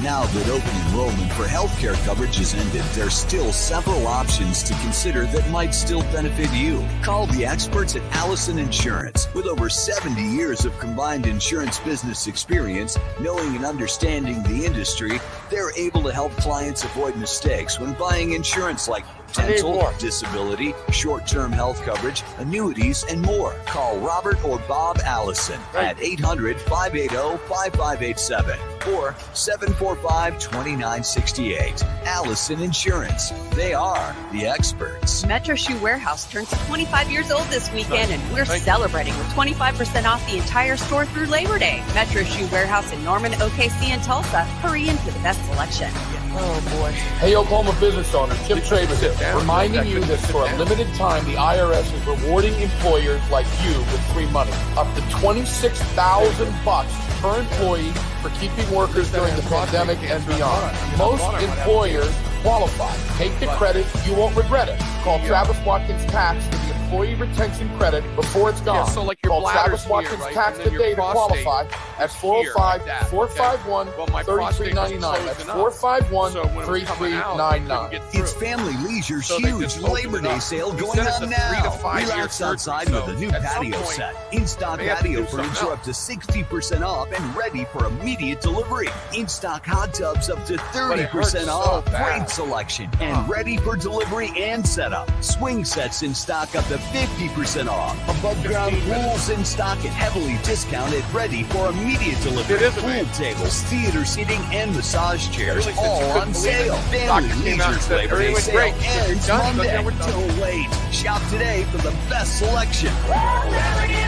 Now that open enrollment for healthcare coverage has ended, there's still several options to consider that might still benefit you. Call the experts at Allison Insurance. With over 70 years of combined insurance business experience, knowing and understanding the industry, they're able to help clients avoid mistakes when buying insurance like dental, disability, short-term health coverage, annuities, and more. Call Robert or Bob Allison at 800-580-5587 or 745-2968. Allison Insurance. They are the experts. Metro Shoe Warehouse turns 25 years old this weekend, and we're celebrating with 25% off the entire store through Labor Day. Metro Shoe Warehouse in Norman, OKC, and Tulsa. Hurry in for the best selection. Oh, boy. Hey, Oklahoma business owner, Jim Traber here, reminding you that for a limited time, the IRS is rewarding employers like you with free money. Up to $26,000 per employee for keeping workers during the pandemic and beyond. Most employers qualify. Take the credit. You won't regret it. Call Travis Watkins Tax for the employee retention credit before it's gone. Yeah, so like your Call Travis Watkins Tax today to qualify at 405-451-3399. That's 451-3399. It's Family Leisure's huge Labor Day sale going on now. Relax outside with a new patio set. In-stock patio furniture up to 60% off and ready for immediate delivery. In-stock hot tubs up to 30% off. Great selection and ready for delivery and setup. Swing sets in stock up to 50% off. Above ground pools in stock and heavily discounted, ready for immediate delivery. Pool tables, theater seating, and massage chairs all on sale. Family Leisure's Labor Day sale ends Monday. Don't wait. Shop today for the best selection.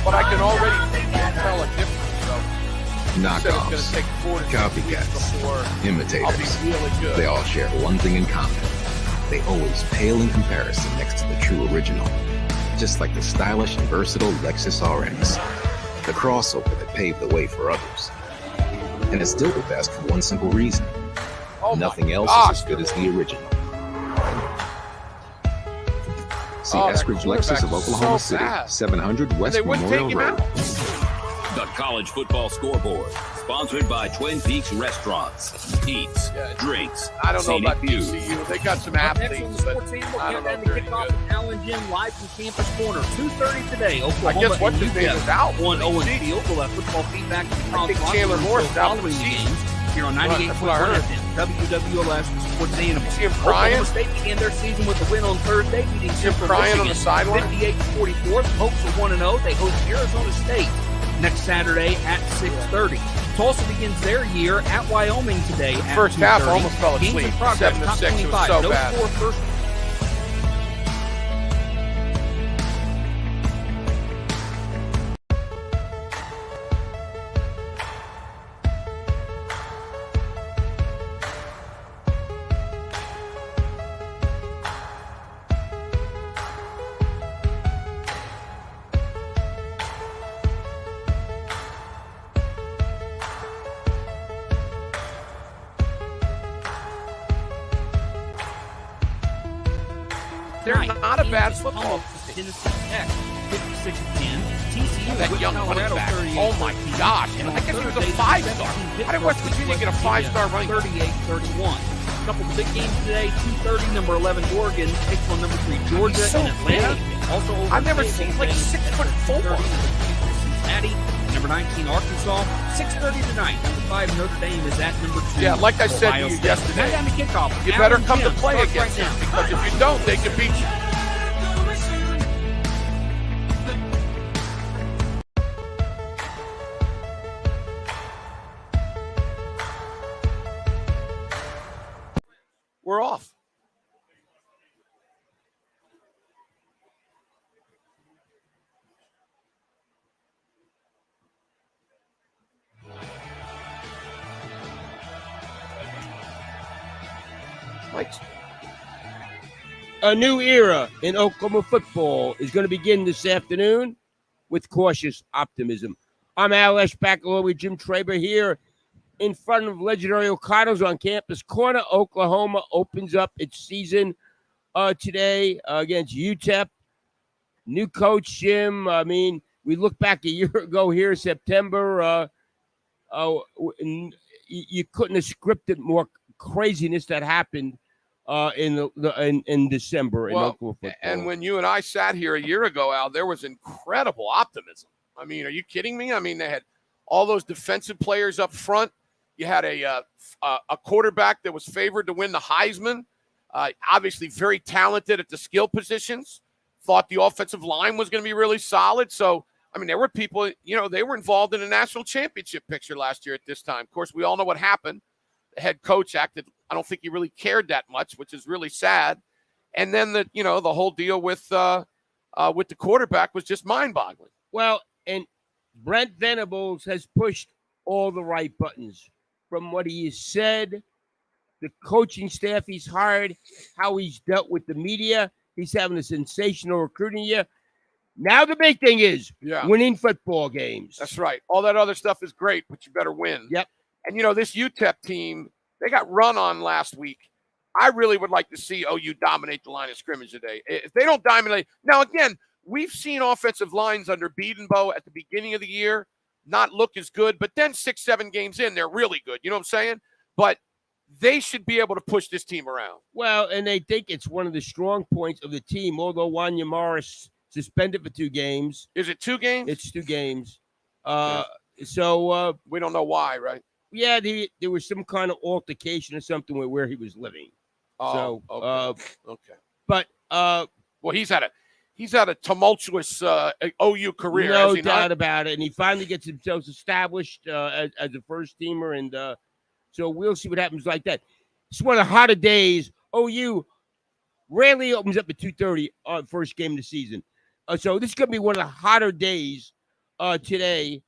But I can already tell a difference. Knockoffs, copycats, imitators, they all share one thing in common. They always pale in comparison next to the true original. Just like the stylish and versatile Lexus RX, the crossover that paved the way for others. And it's still the best for one simple reason. Nothing else is as good as the original. See Eskridge Lexus of Oklahoma City, 700 West Memorial Road. The College Football Scoreboard, sponsored by Twin Peaks Restaurants. Eats, drinks, I don't know about views. TCU. They got some athletes, but I don't know if they're any good. Alan Jim live from Campus Corner, 2:30 today. Oklahoma. I guess what's his name is out. 1-0 field. We'll have football feedback. I think Chandler Morris out following the games here on 98.1 FM. WWLS Sports Animal. Jim Bryan. Oklahoma State began their season with a win on Thursday, beating Jim Bryan on the sideline. 58-44. Hopes are 1-0. They host Arizona State next Saturday at 6:30. Tulsa begins their year at Wyoming today. At First half, I 2:30. almost fell asleep. 7-6. It was so bad. No score first. They're not a bad football team. Tennessee Tech, 56-10. TCU, That young running back. Oh my gosh. I guess he was a 5-star. How did West Virginia get a 5-star running back? 38-31. A couple of big games today. 2:30, number 11 Oregon takes on number 3 Georgia so and Atlanta. big. Also, I've never seen like 6'4". Cincinnati, number 19 Arkansas. 6:30 tonight. Number 5 Notre Dame is at number 2. Yeah, like I said Ohio to you State. yesterday, Countdown to kickoff. you better Alan come to Jim play starts against right them, now. because if you don't, they can beat you. We're off. Mike's. A new era in Oklahoma football is going to begin this afternoon with cautious optimism. I'm Al Eschbach along with Jim Traber here in front of legendary O'Connell's on Campus Corner. Oklahoma opens up its season today against UTEP. New coach, Jim. I mean, we look back a year ago here, September. you couldn't have scripted more craziness that happened in December in Oklahoma football. And when you and I sat here a year ago, Al, there was incredible optimism. I mean, are you kidding me? I mean, they had all those defensive players up front. You had a quarterback that was favored to win the Heisman. Obviously very talented at the skill positions. Thought the offensive line was going to be really solid. So, I mean, there were people, they were involved in a national championship picture last year at this time. Of course, we all know what happened. The head coach acted, I don't think he really cared that much, which is really sad. And then the whole deal with the quarterback was just mind-boggling. Well, and Brent Venables has pushed all the right buttons from what he has said, the coaching staff he's hired, how he's dealt with the media. He's having a sensational recruiting year. Now the big thing is winning football games. That's right. All that other stuff is great, but you better win. Yep. And, this UTEP team, they got run on last week. I really would like to see OU dominate the line of scrimmage today. If they don't dominate. Now, again, we've seen offensive lines under Biedenbow at the beginning of the year not look as good, but then 6-7 games in, they're really good. You know what I'm saying? But they should be able to push this team around. Well, and they think it's one of the strong points of the team, although Wanya Morris suspended for 2 games. Is it 2 games? It's 2 games. So we don't know why, right? Yeah, there was some kind of altercation or something where he was living. Oh, so, okay. But well, he's had a tumultuous OU career. No doubt about it, and he finally gets himself established as a first teamer, and so we'll see what happens like that. It's one of the hotter days. OU rarely opens up at 2:30 on first game of the season, so this is going to be one of the hotter days today.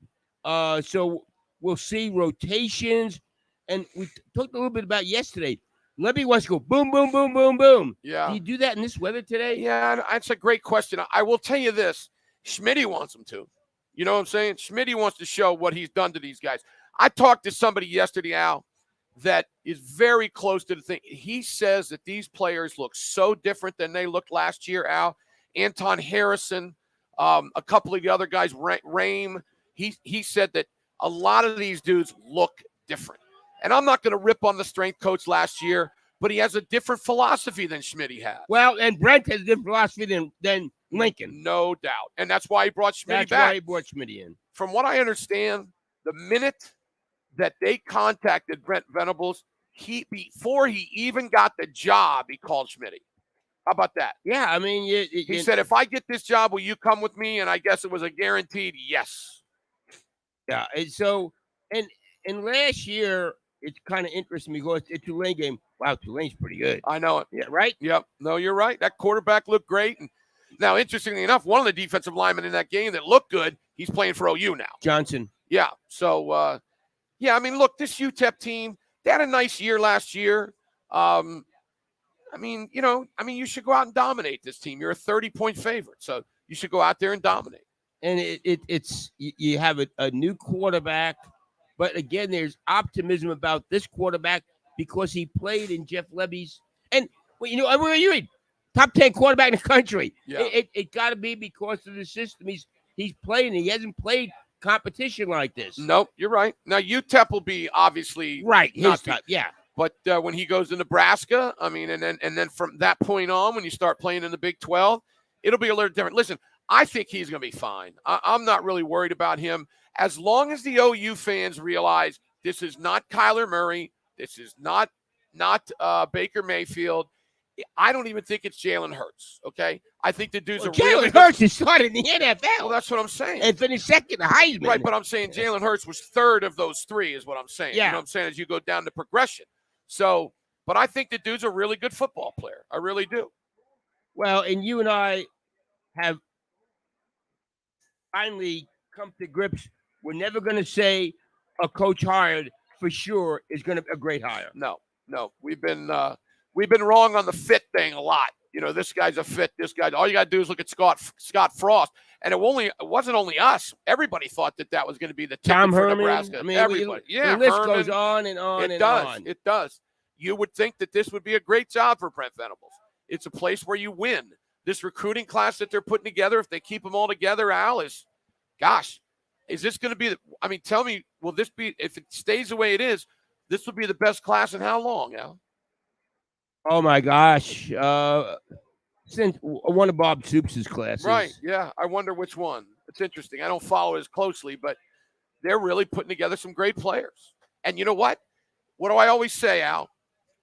So we'll see rotations, and we talked a little bit about yesterday. Lebby wants to go boom, boom, boom, boom, boom. Yeah. Do you do that in this weather today? Yeah, that's a great question. I will tell you this. Schmitty wants him to. You know what I'm saying? Schmitty wants to show what he's done to these guys. I talked to somebody yesterday, Al, that is very close to the thing. He says that these players look so different than they looked last year, Al. Anton Harrison, a couple of the other guys, Rame. He said that a lot of these dudes look different. And I'm not going to rip on the strength coach last year, but he has a different philosophy than Schmitty has. Well, and Brent has a different philosophy than Lincoln. No doubt. And that's why he brought Schmitty back. That's why he brought Schmitty in. From what I understand, the minute that they contacted Brent Venables, before he even got the job, he called Schmitty. How about that? Yeah, I mean, he said, if I get this job, will you come with me? And I guess it was a guaranteed yes. Yeah, and so, and last year, it's kind of interesting because it's a Tulane game. Wow, Tulane's pretty good. I know it. Yeah, right? Yep. No, you're right. That quarterback looked great. And now, interestingly enough, one of the defensive linemen in that game that looked good, he's playing for OU now. Johnson. Yeah. So, I mean, look, this UTEP team, they had a nice year last year. You should go out and dominate this team. You're a 30-point favorite, so you should go out there and dominate. And it's you have a new quarterback. But again, there's optimism about this quarterback because he played in Jeff Lebby's. And, where you read, top 10 quarterback in the country. Yeah. It got to be because of the system he's playing. He hasn't played competition like this. Nope, you're right. Now, UTEP will be obviously right. His type, yeah. But when he goes to Nebraska, I mean, and then from that point on, when you start playing in the Big 12, it'll be a little different. Listen, I think he's going to be fine. I'm not really worried about him. As long as the OU fans realize this is not Kyler Murray, this is not Baker Mayfield, I don't even think it's Jalen Hurts, okay? I think the dude's Jalen Hurts is starting in the NFL. Well, that's what I'm saying. And finished second to Heisman. Right, but I'm saying Jalen Hurts was third of those 3 is what I'm saying. Yeah. You know what I'm saying? As you go down the progression. So, but I think the dude's a really good football player. I really do. Well, and you and I have finally come to grips. We're never going to say a coach hired for sure is going to be a great hire. No. We've been wrong on the fit thing a lot. This guy's a fit. This guy. All you got to do is look at Scott Frost, and it wasn't only us. Everybody thought that was going to be the Tom ticket for Herman. Nebraska. I mean, everybody. The list Herman. goes on and on It and does. on. It does. You would think that this would be a great job for Brent Venables. It's a place where you win. This recruiting class that they're putting together, if they keep them all together, Al, is this going to be tell me, will this be, if it stays the way it is, This would be the best class in how long, Al? Oh my gosh! Since one of Bob Soup's classes, Right? Yeah, I wonder which one. It's interesting. I don't follow it as closely, but they're really putting together some great players. And you know what? What do I always say, Al?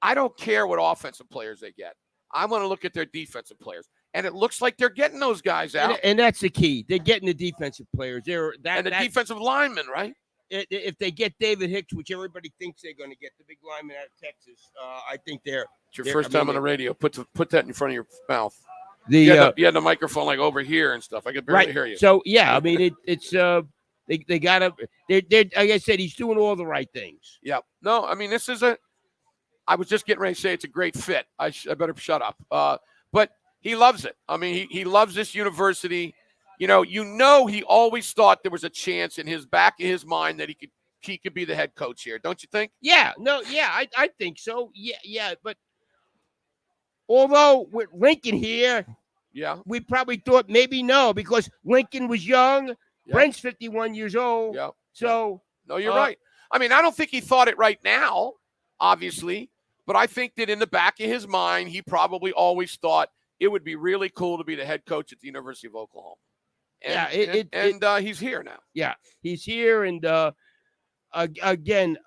I don't care what offensive players they get. I want to look at their defensive players. And it looks like they're getting those guys out. And that's the key. They're getting the defensive players. Defensive linemen, right? If they get David Hicks, which everybody thinks they're going to get, the big lineman out of Texas, I think they're. It's your first time on the radio. Put that in front of your mouth. You had the microphone like over here and stuff. I could barely hear you. So yeah, I mean it's they got to. They're like I said, he's doing all the right things. Yeah. No, I mean this is I was just getting ready to say it's a great fit. I better shut up. But he loves it. I mean he loves this university. You know, he always thought there was a chance in his back of his mind that he could be the head coach here. Don't you think? Yeah. No. Yeah. I think so. Yeah. Yeah. But although with Lincoln here, we probably thought maybe no because Lincoln was young. Yep. Brent's 51 years old. Yeah. So no, you're right. I mean, I don't think he thought it right now, obviously, but I think that in the back of his mind, he probably always thought it would be really cool to be the head coach at the University of Oklahoma. And he's here now. Yeah, he's here, and again,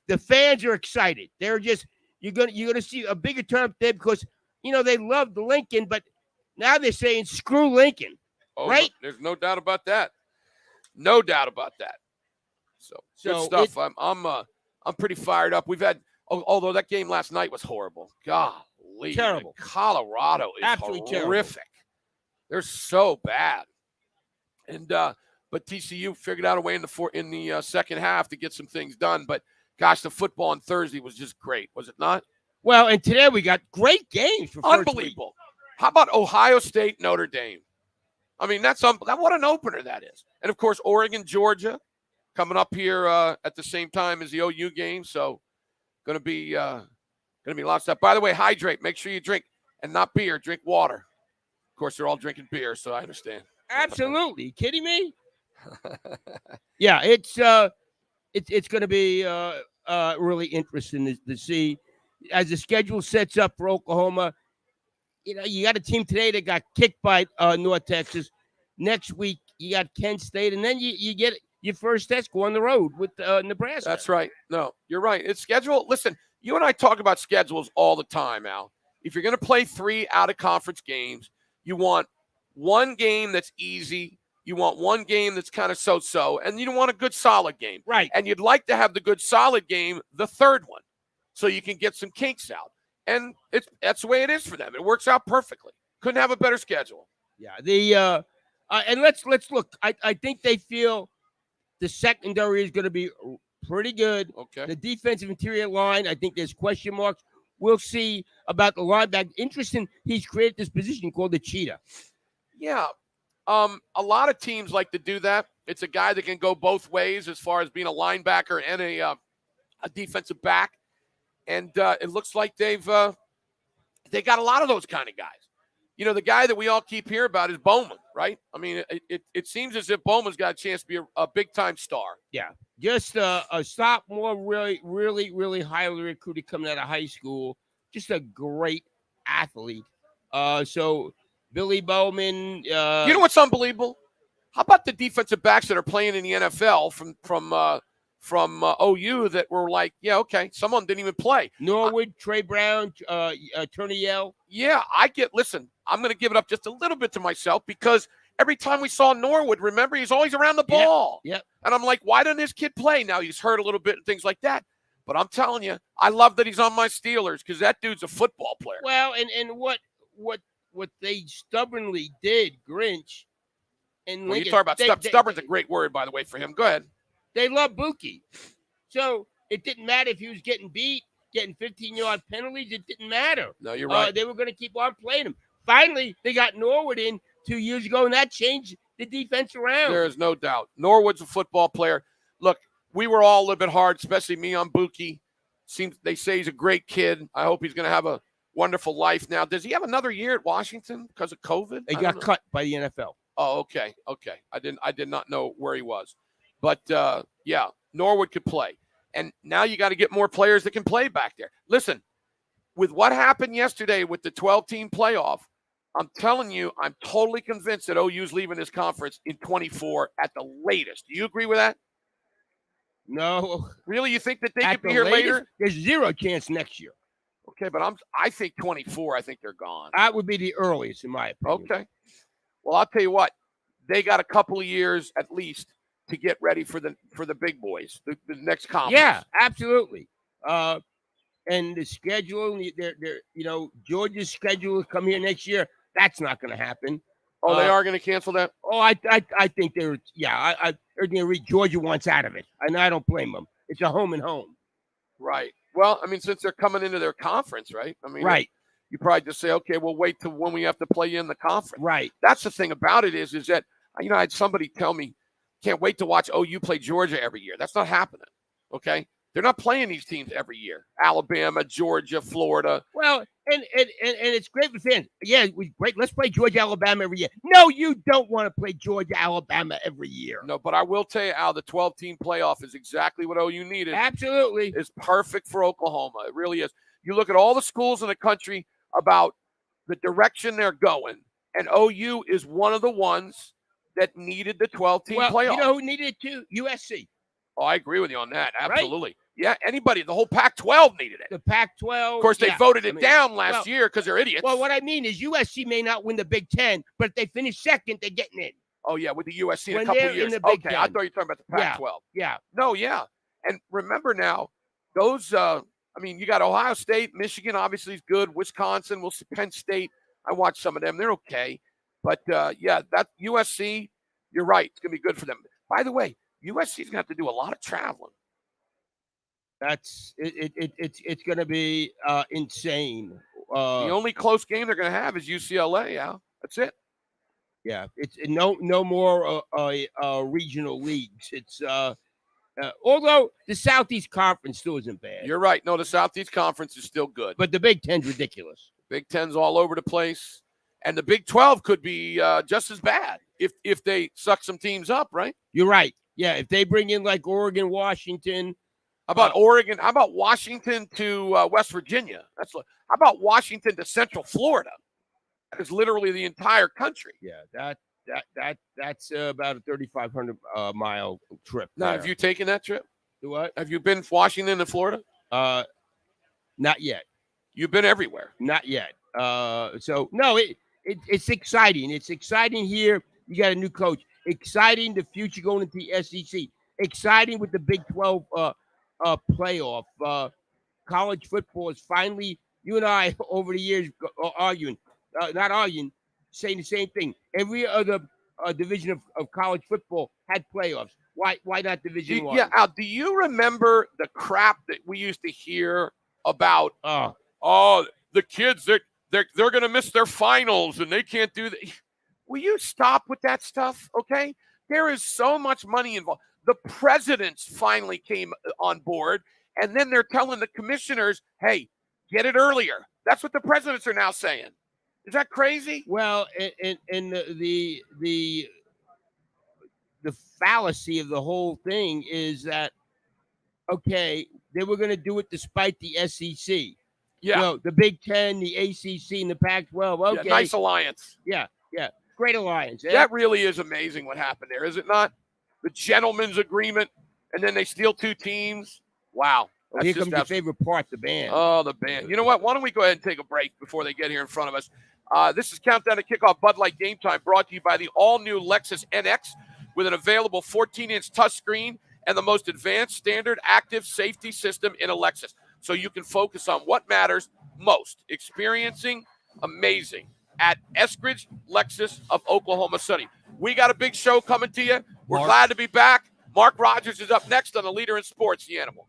the fans are excited. They're just you're gonna see a bigger turn there because they love the Lincoln, but now they're saying screw Lincoln, right? There's no doubt about that. No doubt about that. So good stuff. I'm pretty fired up. We've had although that game last night was horrible. Golly, terrible. Colorado is absolutely horrific. Terrible. They're so bad. And but TCU figured out a way in the second half to get some things done. But gosh, the football on Thursday was just great, was it not? Well, and today we got great games. Unbelievable. How about Ohio State, Notre Dame? I mean, what an opener that is. And of course, Oregon, Georgia, coming up here at the same time as the OU game. So, going to be lots of stuff. By the way, hydrate. Make sure you drink and not beer. Drink water. Of course, they're all drinking beer, so I understand. Absolutely. You kidding me? Yeah, it's going to be really interesting to see as the schedule sets up for Oklahoma. You got a team today that got kicked by North Texas. Next week, you got Kent State, and then you get your first test go on the road with Nebraska. That's right. No, you're right. It's schedule. Listen, you and I talk about schedules all the time, Al. If you're going to play 3 out-of-conference games, you want one game that's easy. You want one game that's kind of so-so, and you want a good, solid game. Right. And you'd like to have the good, solid game, the third one, so you can get some kinks out. And that's the way it is for them. It works out perfectly. Couldn't have a better schedule. Yeah. And let's look. I think they feel the secondary is going to be pretty good. Okay. The defensive interior line, I think there's question marks. We'll see about the linebacker. Interesting, he's created this position called the cheetah. Yeah. A lot of teams like to do that. It's a guy that can go both ways as far as being a linebacker and a defensive back. And it looks like they got a lot of those kind of guys. The guy that we all keep hearing about is Bowman, right? I mean, it seems as if Bowman's got a chance to be a big-time star. Yeah. Just a sophomore, really, really, really highly recruited coming out of high school. Just a great athlete. So Billy Bowman. You know what's unbelievable? How about the defensive backs that are playing in the NFL from OU that were like, yeah, okay, some of them didn't even play. Norwood, Trey Brown, Turney Yell. Yeah, listen, I'm going to give it up just a little bit to myself because every time we saw Norwood, remember, he's always around the ball. Yep. And I'm like, why doesn't this kid play? Now he's hurt a little bit and things like that. But I'm telling you, I love that he's on my Steelers because that dude's a football player. Well, and what they stubbornly did, Grinch. And when you talk about stubborn's a great word, by the way, for him. Go ahead. They love Buki. So it didn't matter if he was getting beat, getting 15-yard penalties. It didn't matter. No, you're right. They were going to keep on playing him. Finally, they got Norwood in 2 years ago, and that changed the defense around. There is no doubt. Norwood's a football player. Look, we were all a little bit hard, especially me on Buki. They say he's a great kid. I hope he's going to have a wonderful life now. Does he have another year at Washington because of COVID? He got cut by the NFL. Oh, okay. I did not know where he was. But, yeah, Norwood could play. And now you got to get more players that can play back there. Listen, with what happened yesterday with the 12-team playoff, I'm telling you, I'm totally convinced that OU's leaving this conference in 24 at the latest. Do you agree with that? No. Really? You think that they At could be the here latest, later? There's zero chance next year. Okay, but I think 24, I think they're gone. That would be the earliest, in my opinion. Okay. Well, I'll tell you what. They got a couple of years at least to get ready for the big boys, the next conference. Yeah, absolutely. And the schedule, Georgia's schedule will come here next year. That's not going to happen. Oh, they are going to cancel that? Oh, I think they're, everything I read, Georgia wants out of it. And I don't blame them. It's a home and home. Right. Well, I mean, since they're coming into their conference, right? I mean, right. You probably just say, okay, we'll wait till when we have to play in the conference. Right. That's the thing about it is that, I had somebody tell me, can't wait to watch OU play Georgia every year. That's not happening. Okay. They're not playing these teams every year. Alabama, Georgia, Florida. Well, and it's great for fans. Yeah, great. Let's play Georgia, Alabama every year. No, you don't want to play Georgia, Alabama every year. No, but I will tell you, Al, the 12-team playoff is exactly what OU needed. Absolutely. It's perfect for Oklahoma. It really is. You look at all the schools in the country about the direction they're going, and OU is one of the ones that needed the 12-team playoff. You know who needed it too? USC. Oh, I agree with you on that. Absolutely. Right? Yeah, anybody. The whole Pac-12 needed it. The Pac-12. Of course, they voted it down last year because they're idiots. Well, what I mean is USC may not win the Big Ten, but if they finish second, they're getting in. Oh, yeah, with the USC in When a couple they're of years. in the Big Okay, Ten. I thought you were talking about the Pac-12. Yeah. No, yeah. And remember now, those, you got Ohio State, Michigan obviously is good, Wisconsin, Penn State. I watched some of them. They're okay. But, that USC, you're right. It's going to be good for them. By the way, USC is going to have to do a lot of traveling. That's it. It's going to be insane. The only close game they're going to have is UCLA. Yeah, that's it. Yeah, it's no more regional leagues. It's although the Southeast Conference still isn't bad. You're right. No, the Southeast Conference is still good, but the Big Ten's ridiculous. Big Ten's all over the place, and the Big 12 could be just as bad if they suck some teams up. Right? You're right. Yeah, if they bring in like Oregon, Washington. How about Oregon? How about Washington to West Virginia? How about Washington to Central Florida? That is literally the entire country. Yeah, that's about a 3,500 mile trip. Now, have you taken that trip? Do what? Have you been Washington to Florida? Not yet. You've been everywhere. Not yet. So no, it's exciting. It's exciting here. You got a new coach. Exciting the future going into the SEC. Exciting with the Big 12 playoff. College football is finally. You and I over the years saying the same thing. Every other division of college football had playoffs. Why not Division One? Yeah, Al, do you remember the crap that we used to hear about? The kids they're going to miss their finals and they can't do that. Will you stop with that stuff? Okay, there is so much money involved. The presidents finally came on board, and then they're telling the commissioners, "Hey, get it earlier." That's what the presidents are now saying. Is that crazy? Well, and the fallacy of the whole thing is that, okay, they were going to do it despite the SEC. Yeah. The Big Ten, the ACC, and the Pac-12. Okay. Yeah, nice alliance. Yeah. Great alliance. Yeah? That really is amazing what happened there, is it not? The gentleman's agreement, and then they steal two teams. Wow. Well, here comes your favorite part, the band. Oh, the band. You know what? Why don't we go ahead and take a break before they get here in front of us? This is Countdown to Kickoff Bud Light Game Time, brought to you by the all-new Lexus NX with an available 14-inch touchscreen and the most advanced standard active safety system in a Lexus, so you can focus on what matters most, experiencing amazing at Eskridge Lexus of Oklahoma City. We got a big show coming to you. We're glad to be back. Mark Rogers is up next on The Leader in Sports, The Animal.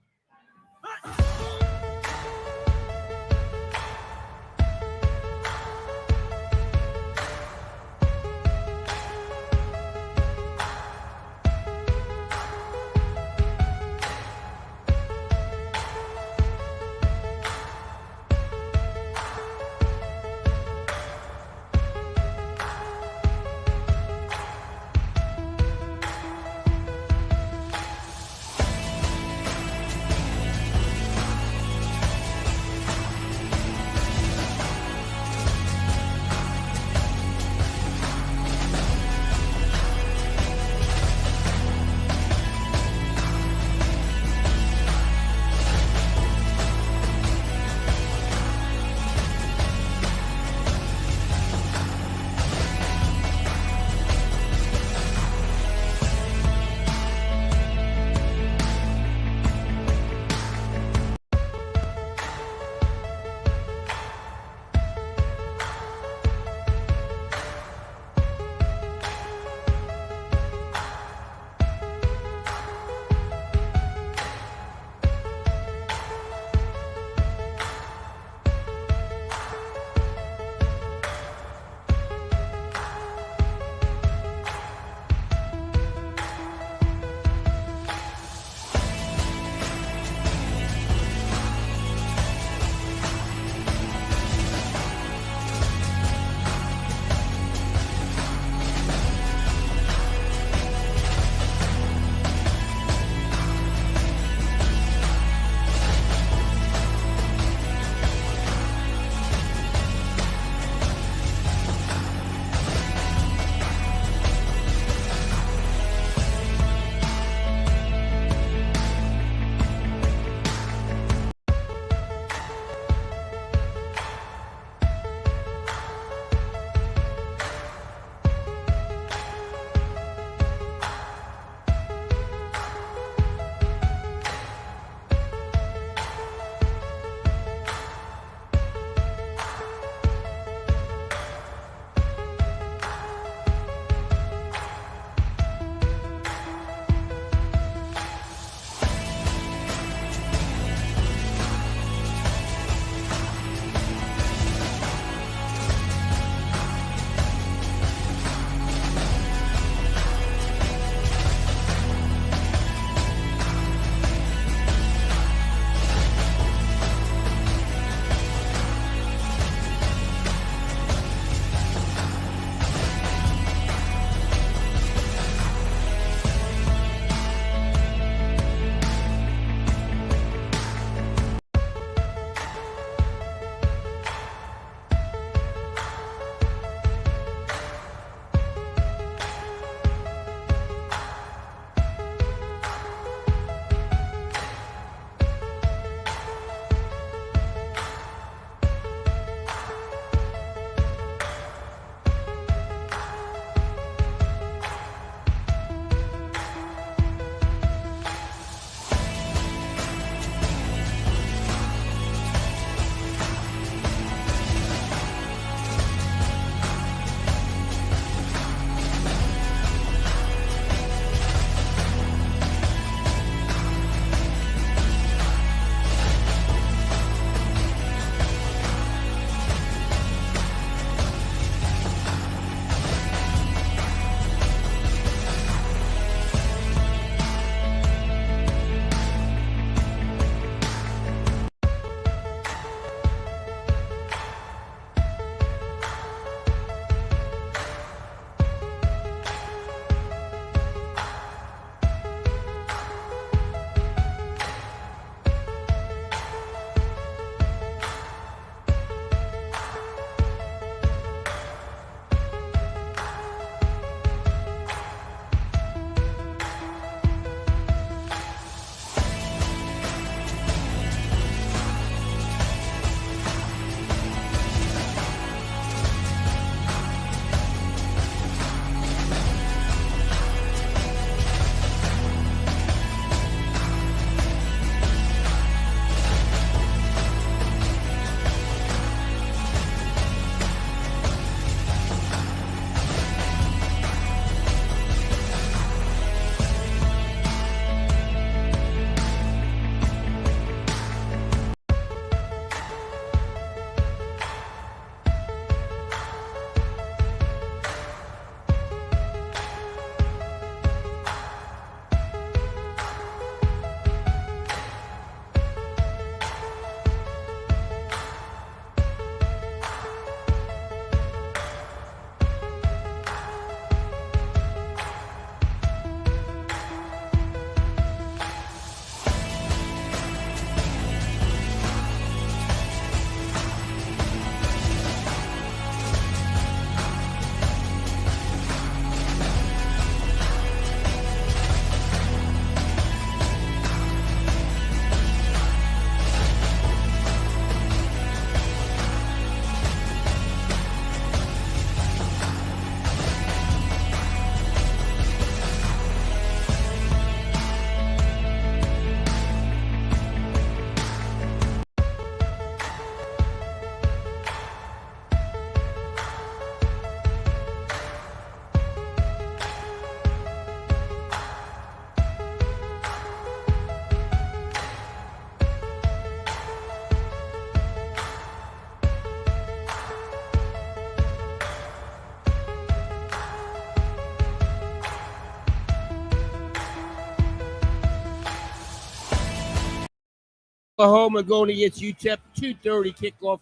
Oklahoma going against UTEP. 2:30 kickoff.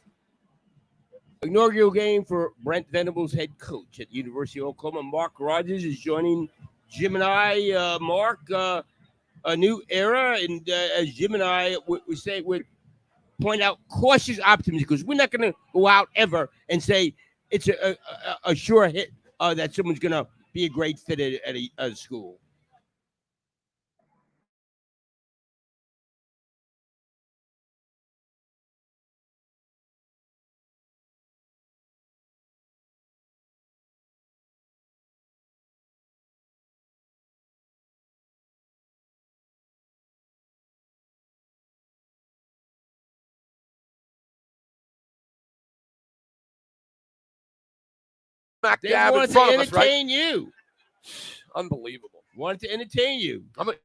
Inaugural game for Brent Venables, head coach at the University of Oklahoma. Mark Rogers is joining Jim and I. Mark, a new era, and as Jim and I would point out, cautious optimism, because we're not going to go out ever and say it's a sure hit that someone's going to be a great fit at a school. They wanted to entertain you. Unbelievable. Wanted to entertain you. Got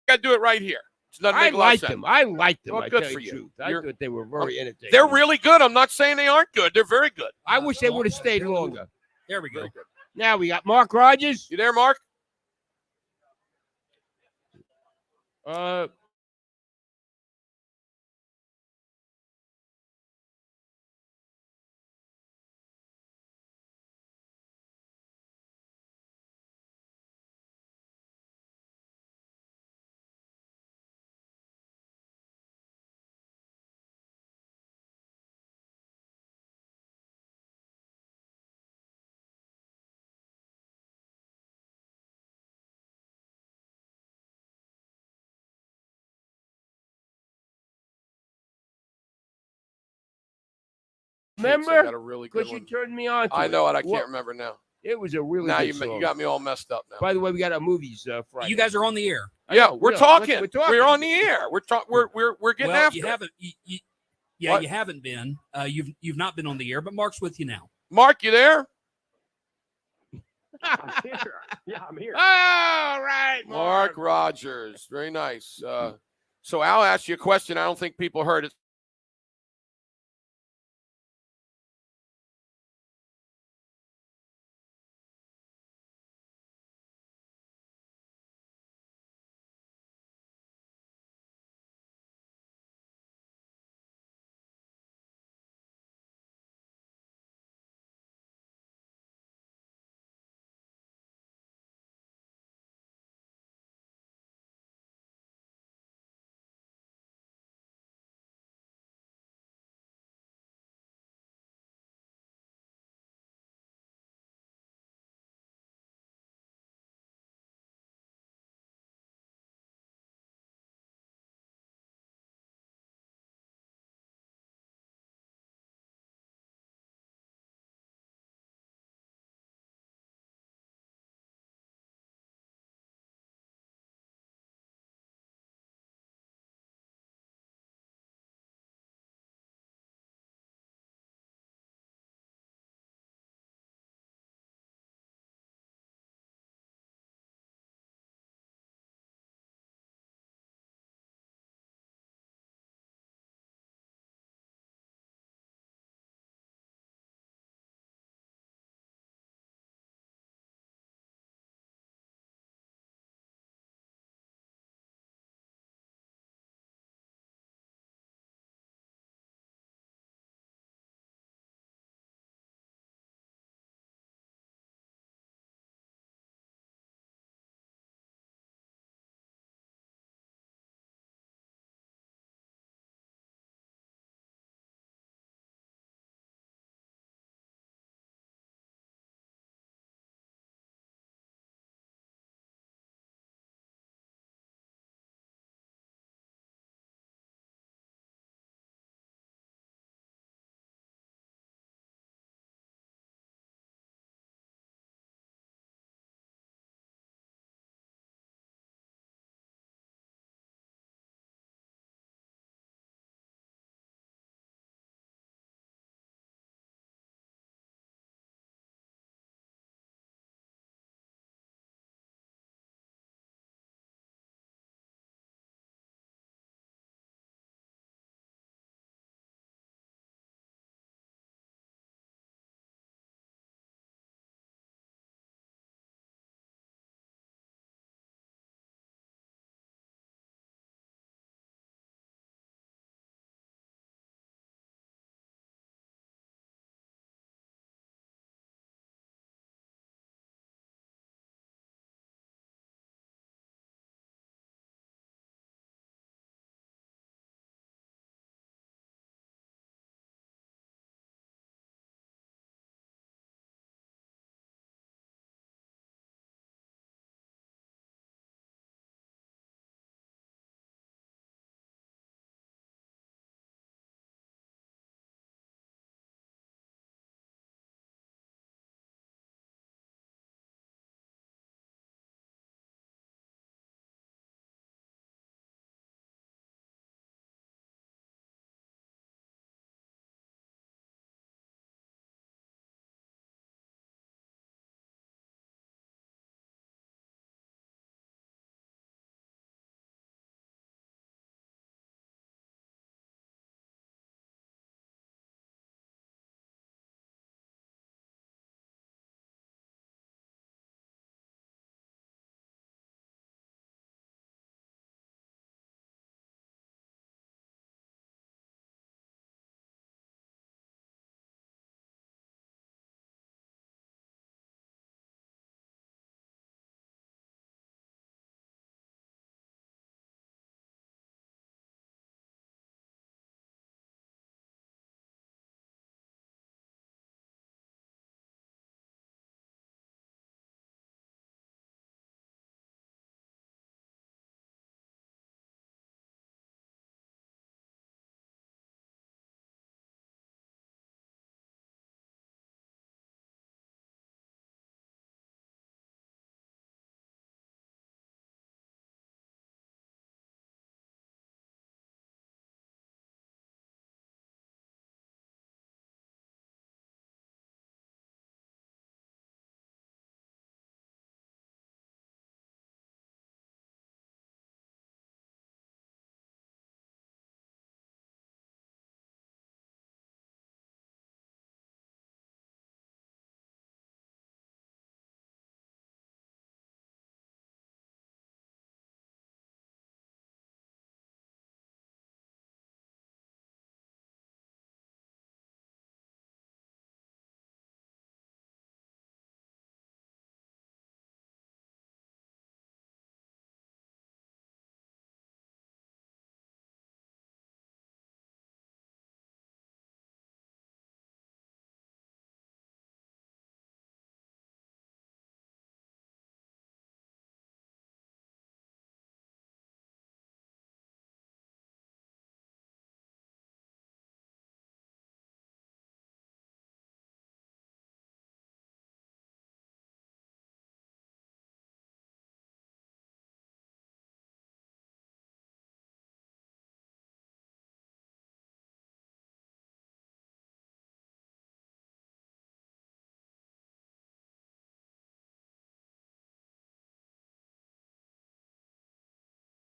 to do it right here. I liked them. I liked them. Well, I good tell for you the you. truth. I thought they were very entertaining. They're really good. I'm not saying they aren't good. They're very good. I wish they would have stayed longer. There we go. Now we got Mark Rogers. You there, Mark? Remember? Got a really good Because you turned me on to I know it. I What? can't remember now. It was a really Now good you song. got me all messed up now. By the way, we got our movies Friday. You guys are on the air. Yeah, we're talking. We're talking. We're on the air. We're getting Well, after. you it. haven't. What? You haven't been. You've not been on the air, but Mark's with you now. Mark, you there? I'm here. Yeah, I'm here. All right, Mark Rogers. Very nice. So Al asked you a question. I don't think people heard it.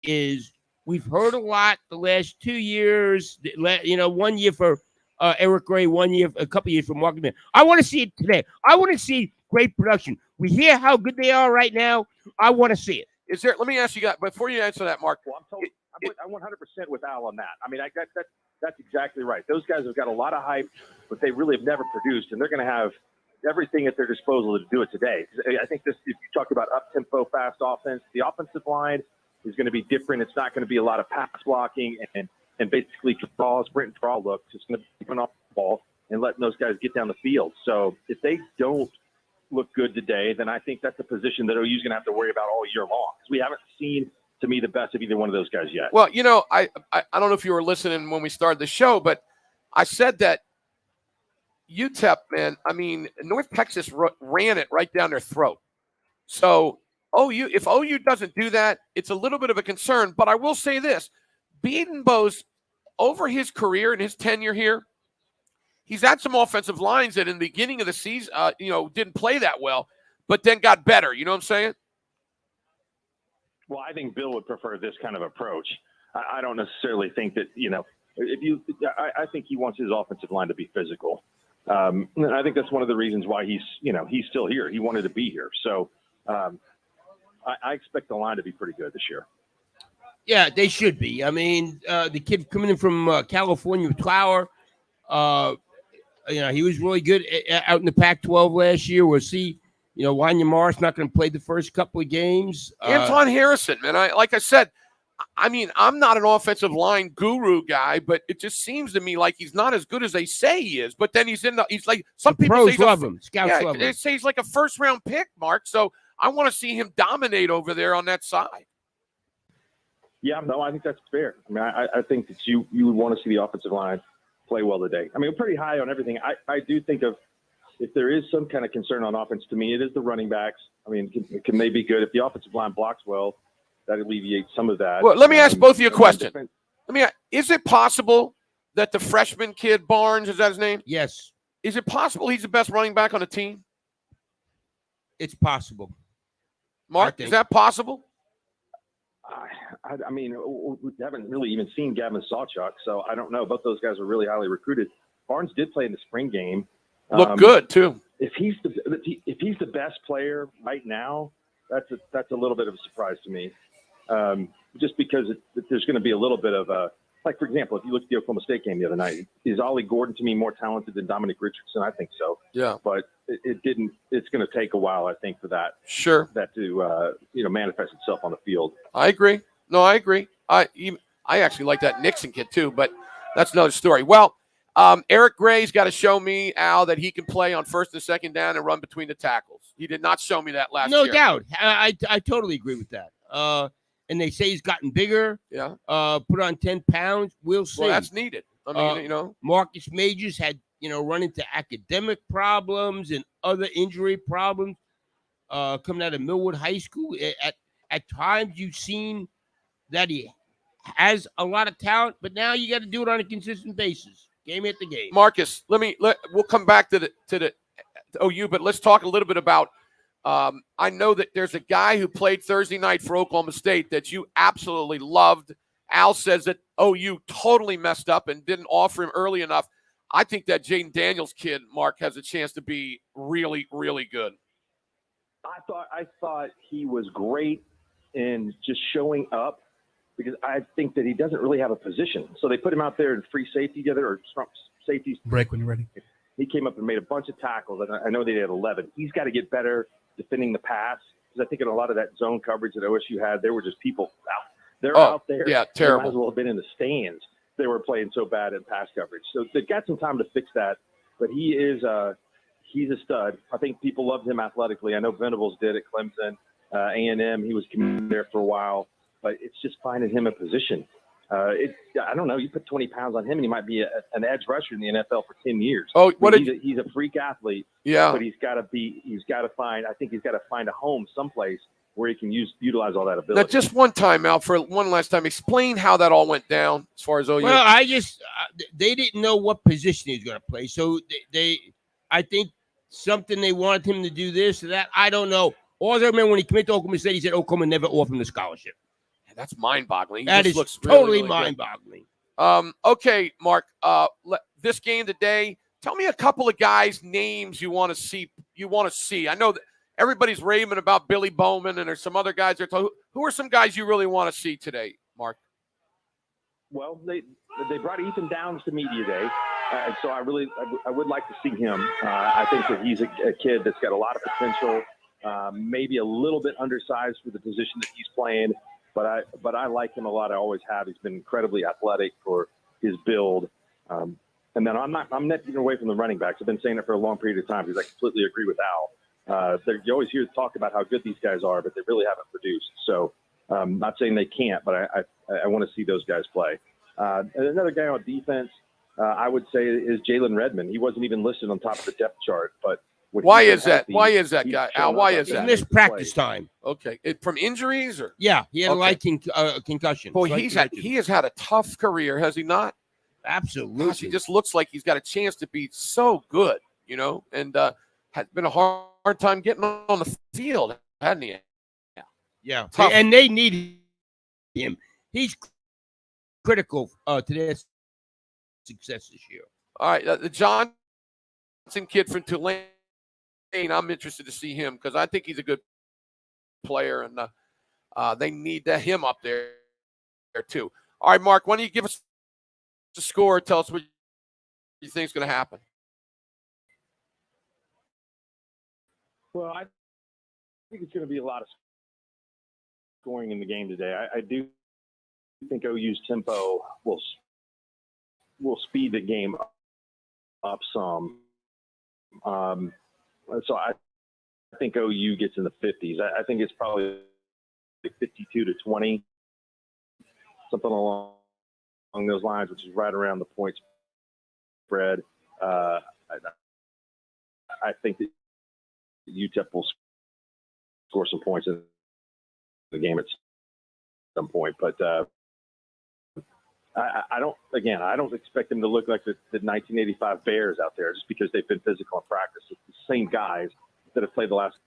is we've heard a lot the last 2 years. 1 year for Eric Gray, 1 year, a couple years for Mark McMahon. I want to see it today. I want to see great production. We hear how good they are right now. I want to see it. Is there? Let me ask you guys before you answer that, Mark. Well, I'm 100% with Al on that. I mean, that's exactly right. Those guys have got a lot of hype, but they really have never produced, and they're going to have everything at their disposal to do it today. I think this, if you talk about up-tempo, fast offense, the offensive line is going to be different. It's not going to be a lot of pass blocking and basically sprint and draw looks. It's going to be putting off the ball and letting those guys get down the field. So if they don't look good today, then I think that's a position that OU's going to have to worry about all year long. Because we haven't seen, to me, the best of either one of those guys yet. Well, I don't know if you were listening when we started the show, but I said that UTEP, man, I mean, North Texas ran it right down their throat. So if OU doesn't do that, it's a little bit of a concern. But I will say this, Bedenbaugh's, over his career and his tenure here, he's had some offensive lines that in the beginning of the season, didn't play that well, but then got better. You know what I'm saying? Well, I think Bill would prefer this kind of approach. I don't necessarily think that, I think he wants his offensive line to be physical. And I think that's one of the reasons why he's still here. He wanted to be here. So I expect the line to be pretty good this year. Yeah, they should be. I mean, the kid coming in from California, Clower, he was really good out in the Pac-12 last year. We'll see, Wanya Morris not going to play the first couple of games. Anton Harrison, man, like I said, I mean, I'm not an offensive line guru guy, but it just seems to me like he's not as good as they say he is. But then he's like some people pros say love him. Scouts love him. They say he's like a first-round pick, Mark. So I want to see him dominate over there on that side. Yeah, no, I think that's fair. I mean, I think that you would want to see the offensive line play well today. I mean, we're pretty high on everything. I do think if there is some kind of concern on offense, to me, it is the running backs. I mean, can they be good? If the offensive line blocks well, that alleviates some of that. Well, let me ask both of you a question. Is it possible that the freshman kid, Barnes, is that his name? Yes. Is it possible he's the best running back on the team? It's possible. Mark, is that possible? I mean, we haven't really even seen Gavin Sawchuk, so I don't know. Both those guys are really highly recruited. Barnes did play in the spring game. Look good too. If he's the best player right now, that's a little bit of a surprise to me. Just because there's going to be a little bit of a, like, for example, if you look at the Oklahoma State game the other night, is Ollie Gordon to me more talented than Dominic Richardson? I think so. Yeah. But it didn't. It's going to take a while, I think, for that. Sure. That to manifest itself on the field. I agree. No, I agree. I actually like that Nixon kid too, but that's another story. Well, Eric Gray's got to show me, Al, that he can play on first and second down and run between the tackles. He did not show me that last year. No doubt. I totally agree with that. And they say he's gotten bigger. Yeah. Put on 10 pounds. We'll see. Well, that's needed. I mean, Marcus Majors had, run into academic problems and other injury problems coming out of Millwood High School. At times you've seen that he has a lot of talent, but now you got to do it on a consistent basis, game after game. Marcus, we'll come back to the OU, but let's talk a little bit about. I know that there's a guy who played Thursday night for Oklahoma State that you absolutely loved. Al says that OU totally messed up and didn't offer him early enough. I think that Jaden Daniels kid, Mark, has a chance to be really, really good. I thought he was great in just showing up, because I think that he doesn't really have a position. So they put him out there in free safety together, or safeties. Break when you're ready. He came up and made a bunch of tackles. I know they had 11. He's got to get better defending the pass, because I think in a lot of that zone coverage that OSU had, there were just people out. They're out there. Yeah, terrible. They might as well have been in the stands. They were playing so bad in pass coverage. So they've got some time to fix that. But he's a stud. I think people loved him athletically. I know Venables did at Clemson, A&M. He was committed there for a while. But it's just finding him a position. I don't know. You put 20 pounds on him, and he might be an edge rusher in the NFL for 10 years. Oh, he's a freak athlete. Yeah. But he's got to find a home someplace where he can utilize all that ability. Now, just one time, Al, for one last time, explain how that all went down as far as OU. Well, they didn't know what position he was going to play. So I think something they wanted him to do this or that. I don't know. All I remember when he committed to Oklahoma State, he said Oklahoma never offered him the scholarship. That's mind-boggling. That He is just looks really, totally really good. mind-boggling. Okay, Mark. This game today. Tell me a couple of guys' names you want to see. I know that everybody's raving about Billy Bowman, and there's some other guys there. Who are some guys you really want to see today, Mark? Well, they brought Ethan Downs to media day, so I would like to see him. I think that he's a kid that's got a lot of potential, maybe a little bit undersized for the position that he's playing, but I like him a lot. I always have. He's been incredibly athletic for his build. And then I'm not getting away from the running backs. I've been saying it for a long period of time because I completely agree with Al. You always hear talk about how good these guys are, but they really haven't produced. So not saying they can't, but I want to see those guys play. And another guy on defense, I would say, is Jalen Redmond. He wasn't even listed on top of the depth chart, but why is that? Why is that guy, Al? Why is that? He missed practice time. Okay, from injuries or? Yeah, he had a light concussion. Boy, he has had a tough career, has he not? Absolutely. Gosh, he just looks like he's got a chance to be so good, and has been a hard time getting on the field, hasn't he? Yeah. Tough. And they need him. He's critical to their success this year. All right, the Johnson kid from Tulane, I'm interested to see him because I think he's a good player, and they need him up there too. All right, Mark, why don't you give us the score? Tell us what you think is going to happen. Well, I think it's going to be a lot of scoring in the game today. I do think OU's tempo will speed the game up some. So I think OU gets in the 50s. I think it's probably 52-20, something along those lines, which is right around the point spread. I think that UTEP will score some points in the game at some point, but I don't expect them to look like the 1985 Bears out there just because they've been physical in practice. It's the same guys that have played the last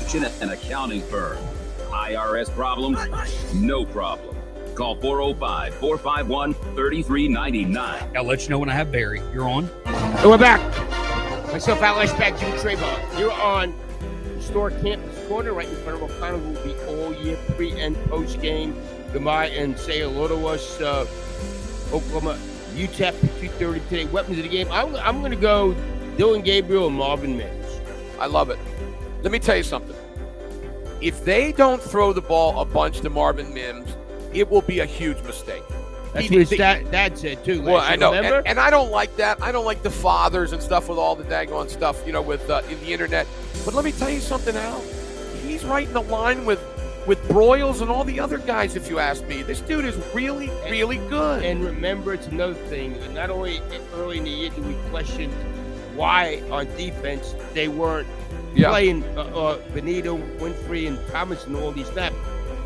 collection and accounting firm. IRS problems? No problem. Call 405-451-3399. I'll let you know when I have Barry. You're on. And we're back. Myself, Al Eschbach, Jim Traber. You're on Historic Campus Corner, right in front of O'Connell. Will be all year pre and post game. Come by and say hello to us. Oklahoma UTEP 2:30 today. Weapons of the game. I'm going to go Dylan Gabriel and Marvin Mims. I love it. Let me tell you something. If they don't throw the ball a bunch to Marvin Mims, it will be a huge mistake. That's what his dad said, too. Well, I know. And I don't like that. I don't like the fathers and stuff with all the daggone stuff, with in the internet. But let me tell you something, Al. He's right in the line with Broyles and all the other guys, if you ask me. This dude is really, really good. And remember, it's another thing. Not only early in the year did we question why on defense they weren't playing Benito, Winfrey, and Thomas and all these snaps.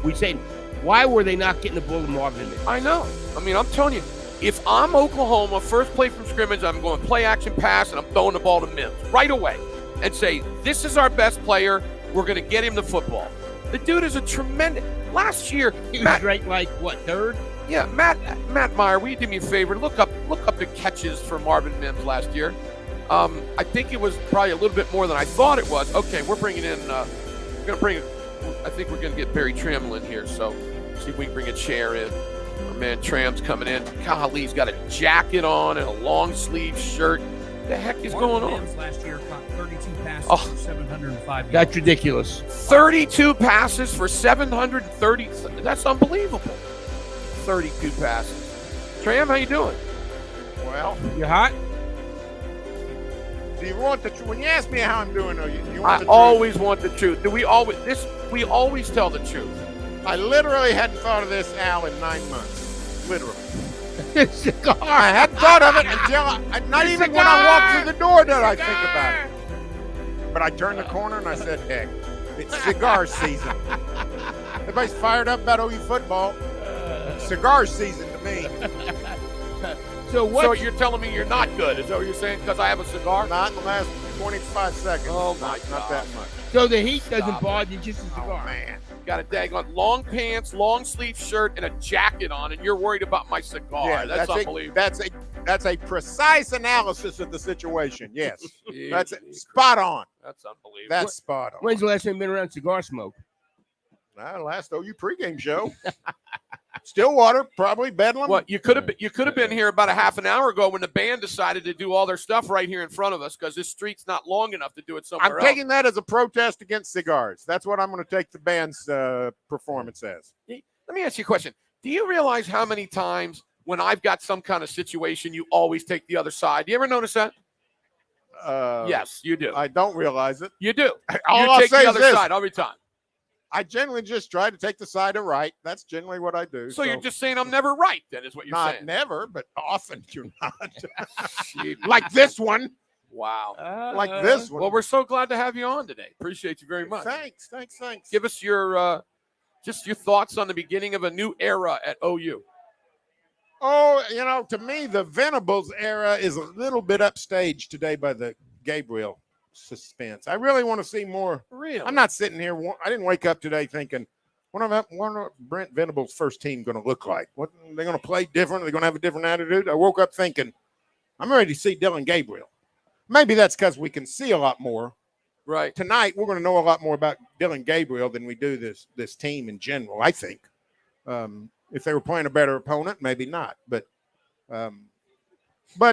We said, why were they not getting the ball to Marvin Mims? I know. I mean, I'm telling you, if I'm Oklahoma, first play from scrimmage, I'm going play action pass, and I'm throwing the ball to Mims right away and say, this is our best player. We're going to get him the football. The dude is a tremendous. Last year, he was ranked like what, third? Yeah, Matt Meyer, will you do me a favor? Look up the catches for Marvin Mims last year. I think it was probably a little bit more than I thought it was. Okay, we're bringing in. I think we're going to get Barry Trammell in here. So see if we can bring a chair in. Our man Tram's coming in. Golly, he's got a jacket on and a long sleeve shirt. What the heck is going on? Mims last year caught 32 passes for 705 yards. That's ridiculous. 32 passes for 730. That's unbelievable. 32 passes. Tram, how you doing? Well, you hot? Do you want the truth? When you ask me how I'm doing, though, you want the truth? I always want the truth. We always tell the truth. I literally hadn't thought of this, Al, in 9 months. Literally. Cigar. I hadn't thought of it until not even when I walked through the door did I think about it. But I turned the corner and I said, heck, it's cigar season. Everybody's fired up about OU football. It's cigar season to me. So you're telling me you're not good? Is that what you're saying? Because I have a cigar? Not in the last 25 seconds. Oh, my God. Not that much. So the heat doesn't bother you, just a cigar. Oh, man. Got a daggone long pants, long sleeve shirt, and a jacket on, and you're worried about my cigar. Yeah, that's unbelievable. That's a precise analysis of the situation. Yes. That's spot on. That's unbelievable. That's spot on. When's the last time you've been around cigar smoke? Last OU pregame show. Stillwater, probably Bedlam. Well, you could have been here about a half an hour ago when the band decided to do all their stuff right here in front of us because this street's not long enough to do it somewhere else. I'm taking that as a protest against cigars. That's what I'm going to take the band's performance as. Let me ask you a question. Do you realize how many times when I've got some kind of situation, you always take the other side? Do you ever notice that? Yes, you do. I don't realize it. You do. All you I'll take say the is other this. side every time. I generally just try to take the side of right. That's generally what I do. So you're just saying I'm never right, then, is what you're saying. Not never, but often you're not. Like this one. Wow. Like this one. Well, we're so glad to have you on today. Appreciate you very much. Thanks. Give us your just your thoughts on the beginning of a new era at OU. Oh, to me, the Venables era is a little bit upstaged today by the Gabriel suspense. I really want to see more. Really? I'm not sitting here. I didn't wake up today thinking, what are Brent Venables' first team going to look like? What are they going to play different? Are they going to have a different attitude? I woke up thinking, I'm ready to see Dylan Gabriel. Maybe that's because we can see a lot more. Right. Tonight, we're going to know a lot more about Dylan Gabriel than we do this team in general, I think. If they were playing a better opponent, maybe not. But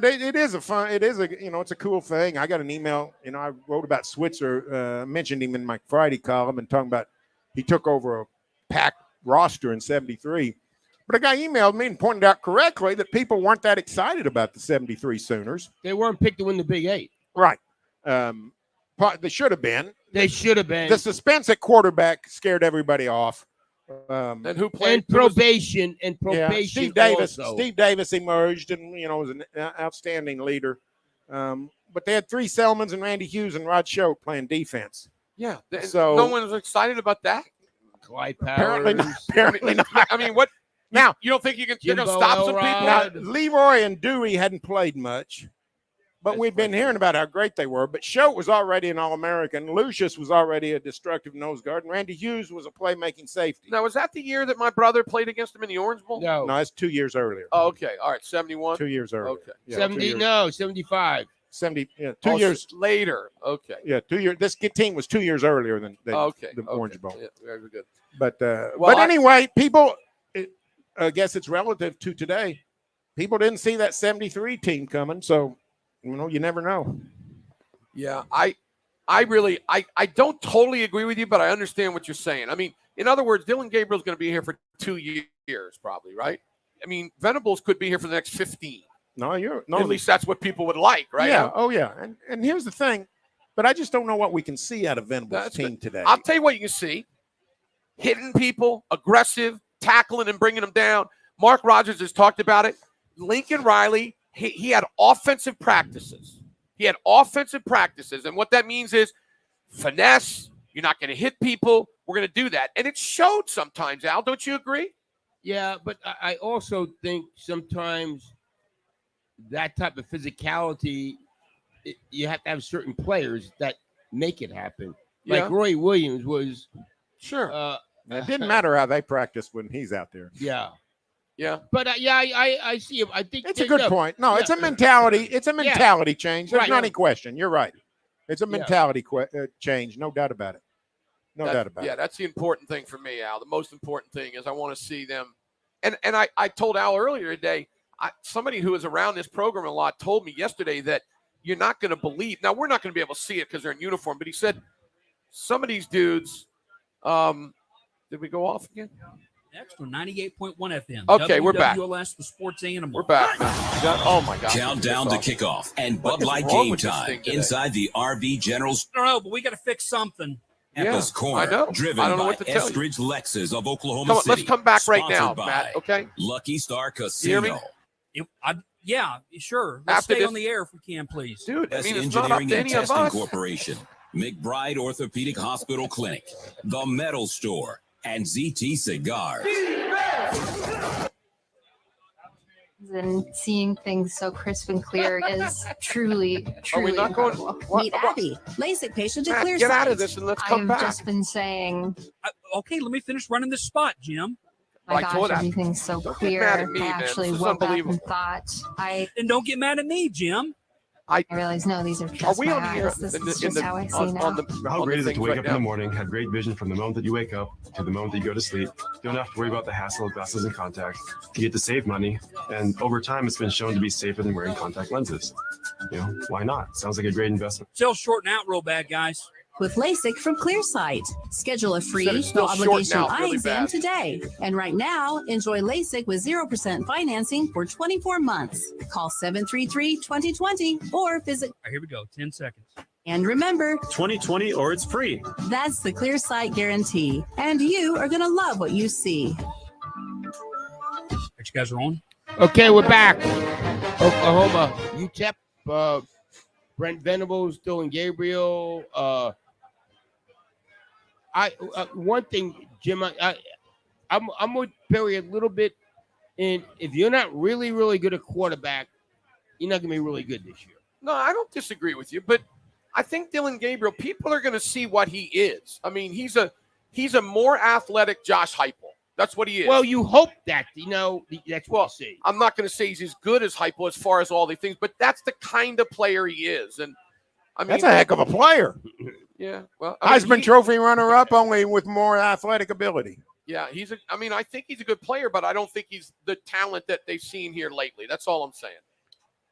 it is it's a cool thing. I got an email, I wrote about Switzer, mentioned him in my Friday column and talking about he took over a packed roster in 73. But a guy emailed me and pointed out correctly that people weren't that excited about the 73 Sooners. They weren't picked to win the Big Eight. Right. They should have been. The suspense at quarterback scared everybody off. And who played? And probation. Steve Davis. Also. Steve Davis emerged and was an outstanding leader. But they had 3 Selmans and Randy Hughes and Rod Choate playing defense. Yeah. So no one was excited about that. Clyde Powers. Apparently not. I mean, what? Now you don't think you're going to stop some people? Now, Leroy and Dewey hadn't played much. But we'd been hearing about how great they were. But Schote was already an All-American. Lucius was already a destructive nose guard. And Randy Hughes was a playmaking safety. Now, was that the year that my brother played against him in the Orange Bowl? No. No, that's 2 years earlier. Oh, okay. All right. 71? 2 years earlier. Okay. Yeah, 70, no, 75. 70, yeah, 2 years later. Okay. Yeah, 2 years. This team was 2 years earlier than the Orange Bowl. Yeah, very good. But anyway, people, I guess it's relative to today. People didn't see that 73 team coming, so you never know. Yeah, I don't totally agree with you, but I understand what you're saying. I mean, in other words, Dillon Gabriel's going to be here for 2 years, probably, right? I mean, Venables could be here for the next 15. No, at least that's what people would like, right? Yeah. Oh, yeah. And here's the thing, but I just don't know what we can see out of Venables' team today. I'll tell you what you can see: hitting people, aggressive, tackling and bringing them down. Mark Rogers has talked about it. Lincoln Riley, he had offensive practices. And what that means is finesse. You're not going to hit people. We're going to do that. And it showed sometimes, Al. Don't you agree? Yeah, but I also think sometimes that type of physicality, you have to have certain players that make it happen. Yeah. Like Roy Williams was. Sure. It didn't matter how they practiced when he's out there. Yeah. Yeah. But I see him. I think it's a good point. No, it's a mentality. It's a mentality change. There's Right. not any question. You're right. It's a mentality change. No doubt about it. No doubt about it. Yeah, that's the important thing for me, Al. The most important thing is I want to see them. And I told Al earlier today, somebody who is around this program a lot told me yesterday that you're not going to believe. Now, we're not going to be able to see it because they're in uniform, but he said some of these dudes, did we go off again? Next on 98.1 FM. Okay, we're back. WLS, the sports animal. We're back. Oh, my God. Countdown to Kickoff and Bud Light Game Time inside the RV General's. I don't know, but we got to fix something. Echo's Corner, driven I don't know by what to tell you. Estridge Lexus of Oklahoma Come on, City. let's come back right now, Sponsored by Matt, okay? Lucky Star You hear Casino. me? Yeah, sure. Let's After stay this- on the air if we can, please. Dude, I S mean, it's not up Engineering to and any of Testing us. Corporation, McBride Orthopedic Hospital Clinic, The Metal Store, and ZT Cigars. And seeing things so crisp and clear is truly not going- incredible. What- Meet what- Abby, LASIK patient at Matt, Clear get out of Sight. this and let's come I've back. just been saying, Okay, let me finish running this spot, Jim. my I told gosh, Abby, everything's so don't get clear. mad at me, I man. actually This is woke up unbelievable. and thought, I And don't get mad at me, Jim. realized, no, these are Are just we my on here eyes. This in is the, in just the, how I see on, now. on the How on great the is it things to wake right up in now? the morning, have great vision from the moment that you wake up to the moment that you go to sleep. You don't have to worry about the hassle of glasses and contacts. You get to save money, and over time, it's been shown to be safer than wearing contact lenses. Why not? Sounds like a great investment. Sales shorting out real bad, guys. With LASIK from Clearsight. Schedule a free, Said it's no still shorting obligation out eye really exam bad. today. And right now, enjoy LASIK with 0% financing for 24 months. Call 733-2020 or visit. All right, here we go. 10 seconds. And remember, 2020 or it's free. that's the Clearsight guarantee. And you are going to love what you see. You guys are on? Okay, we're back. Oklahoma, UTEP, Brent Venables, Dillon Gabriel. One thing, Jim, I'm with Perry a little bit. And if you're not really, really good at quarterback, you're not going to be really good this year. No, I don't disagree with you, but I think Dillon Gabriel, people are going to see what he is. I mean, he's a more athletic Josh Heupel. That's what he is. Well, you hope that, that's what you see. I'm not going to say he's as good as Heupel as far as all the things, but that's the kind of player he is. And I mean, That's a heck of a player. Yeah. Well, I mean, Heisman Trophy runner-up, only with more athletic ability. yeah, I think he's a good player, but I don't think he's the talent that they've seen here lately. That's all I'm saying.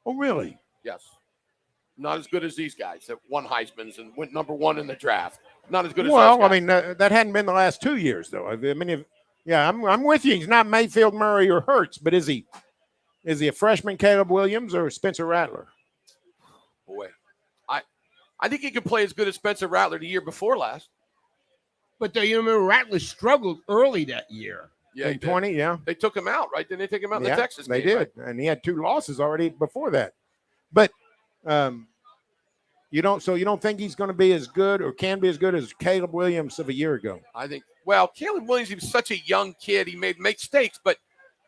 Oh, really? Yes. Not as good as these guys that won Heisman's and went number one in the draft. Not as good as Well, those I guys. mean, that hadn't been the last 2 years, though. I mean, I'm with you. He's not Mayfield, Murray, or Hurts, but is he a freshman Caleb Williams or Spencer Rattler? Boy, I think he could play as good as Spencer Rattler the year before last. But you remember Rattler struggled early that year. Yeah, in 20, yeah. They took him out, right? Didn't they take him out in Yeah, the Texas they game? did. And he had 2 losses already before that. But you don't think he's going to be as good or can be as good as Caleb Williams of a year ago? I think. Well, Caleb Williams, he was such a young kid. He made mistakes, but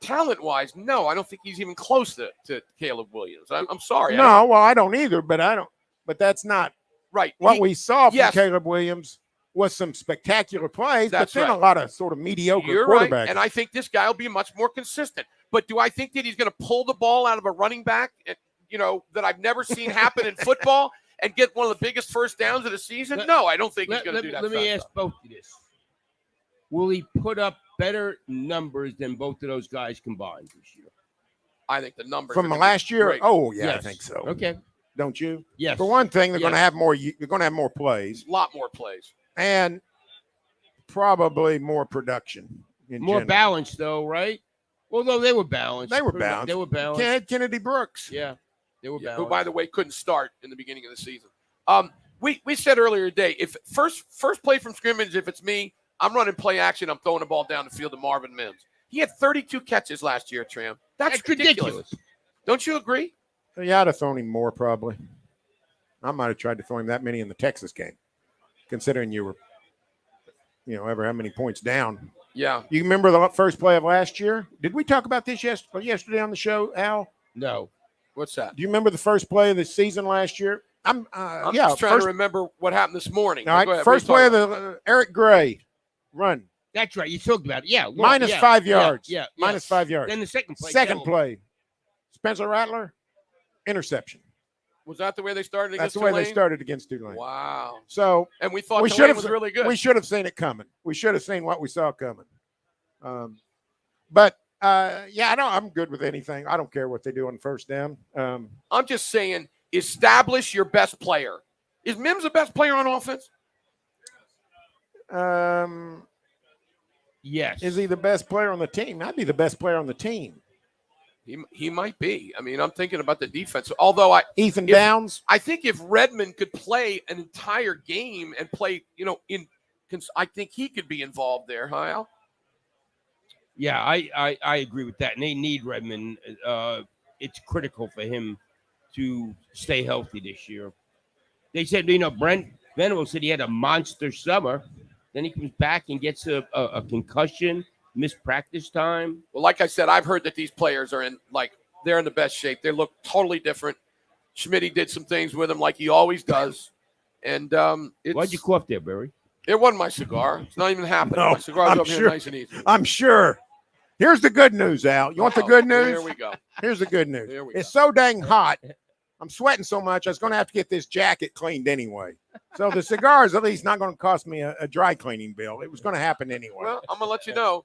talent-wise, no, I don't think he's even close to Caleb Williams. I'm sorry. No, well, I don't either, but that's not right. What we saw from Caleb Williams was some spectacular plays, That's but then right. a lot of sort of mediocre You're quarterbacks. right, and I think this guy will be much more consistent. But do I think that he's going to pull the ball out of a running back, that I've never seen happen in football and get one of the biggest first downs of the season? No, I don't think he's going to do that. Let me ask both of this. Will he put up better numbers than both of those guys combined this year? I think the numbers From last year? Great. Oh, yeah, Yes. I think so. Okay. Don't you? Yes. For one thing, they're going to Yes. have more. They're going to have more plays A lot more plays. and probably more production. In More general. balanced, though, right? Although they were balanced. They were balanced. They were balanced. Kennedy Brooks. Yeah. They were balanced. Who, by the way, couldn't start in the beginning of the season. We said earlier today, if first play from scrimmage, if it's me, I'm running play action. I'm throwing the ball down the field to Marvin Mims. He had 32 catches last year, Tram. That's ridiculous. Don't you agree? Yeah, I'd have thrown him more probably. I might have tried to throw him that many in the Texas game, considering you were, ever how many points down. Yeah. You remember the first play of last year? Did we talk about this yesterday on the show, Al? No. What's that? Do you remember the first play of the season last year? I'm just trying to remember what happened this morning. All right, Go ahead. first play of the Eric Gray run. That's right. You talked about it. Yeah. Minus 5 yards. Yeah. Minus 5 yards. Then the second play. Second play. Spencer Rattler, interception. Was that the way they started against That's the way they Tulane? started against Tulane. Wow. So and we thought we Tulane should was have really good. We should have seen it coming. We should have seen what we saw coming. But I'm good with anything. I don't care what they do on first down. I'm just saying, establish your best player. Is Mims the best player on offense? Yes. Is he the best player on the team? I'd be the best player on the team. He might be. I mean, I'm thinking about the defense. Although Ethan Downs. I think if Redmond could play an entire game and play, I think he could be involved there, huh, Al? Yeah, I agree with that. And they need Redmond. It's critical for him to stay healthy this year. They said, Brent Venables said he had a monster summer. Then he comes back and gets a concussion, missed practice time. Well, like I said, I've heard that these players are they're in the best shape. They look totally different. Schmitty did some things with him like he always does. And why'd you cough there, Barry? It wasn't my cigar. It's not even happening. No, My cigar's I'm over sure. here nice and easy. I'm sure. Here's the good news, Al. You want the good news? Here we go. Here's the good news. Here we It's so dang hot. I'm sweating so much, I was going to have to get this jacket cleaned anyway. So the cigar is at least not going to cost me a dry cleaning bill. It was going to happen anyway. Well, I'm going to let you know.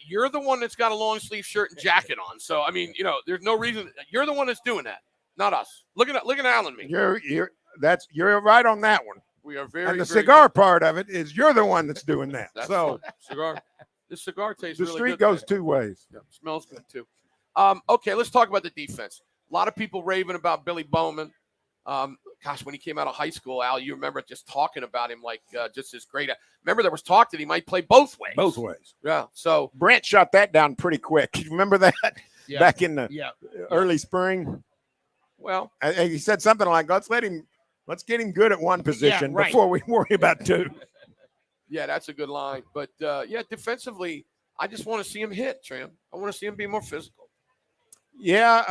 You're the one that's got a long sleeve shirt and jacket on. So, I mean, there's no reason. You're the one that's doing that, not us. Look at Al and me. You're right on that one. We are very, and the very cigar good. part of it is you're the one that's doing that. That's so cigar. This cigar tastes the really street good goes today. two ways. Yeah, smells good too. Okay, let's talk about the defense. A lot of people raving about Billy Bowman. Gosh, when he came out of high school, Al, you remember just talking about him like just as great. Remember there was talk that he might play both ways. Both ways. Yeah. So Brent shot that down pretty quick. You remember that back in the early spring? Well, he said something like, let's get him good at one position right. before we worry about two. Yeah, that's a good line. But defensively, I just want to see him hit, Tram. I want to see him be more physical. Yeah,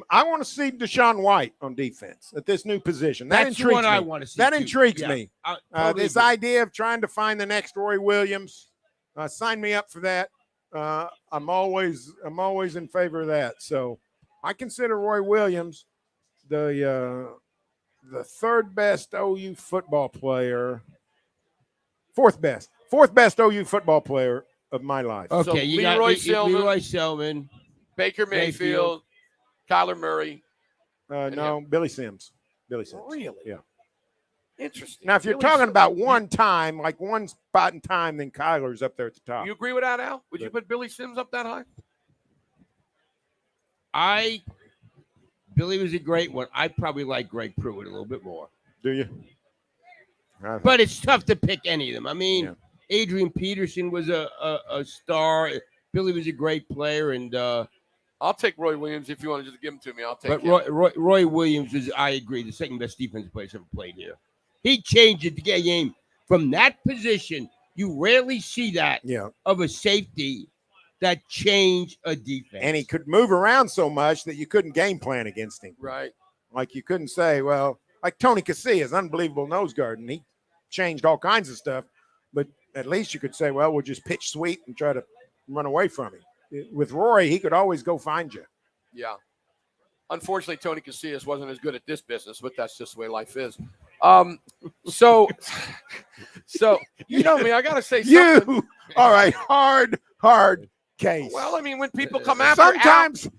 I want to see Deshaun White on defense at this new position. That That's intrigues what me. I want to see. That too. intrigues Yeah, me. I totally This agree. idea of trying to find the next Roy Williams, sign me up for that. I'm always in favor of that. So I consider Roy Williams the third best OU football player, fourth best OU football player of my life. Okay, So you Leroy got Leroy Selman, Baker Mayfield, Kyler Murray. No, Billy Sims. Billy Sims. Really? Yeah. Interesting. Now, if you're Billy talking Sims. about one time, like one spot in time, then Kyler's up there at the top. You agree with that, Al? Would you put Billy Sims up that high? Billy was a great one. I probably like Greg Pruitt a little bit more. Do you? But it's tough to pick any of them. I mean, Adrian Peterson was a star. Billy was a great player, and I'll take Roy Williams if you want to just give him to me. I'll take but him. Roy Williams was, I agree, the second best defensive player ever played here. He changed the game from that position. You rarely see that of a safety that change a defense. And he could move around so much that you couldn't game plan against him. Right. Like you couldn't say, well, like Tony Casillas, unbelievable nose guard, and he changed all kinds of stuff. But at least you could say, well, we'll just pitch sweep and try to run away from him. With Roy, he could always go find you. Yeah. Unfortunately, Tony Casillas wasn't as good at this business, but that's just the way life is. So you know me, I got to say something. You, all right, hard case. Well, I mean, when people come after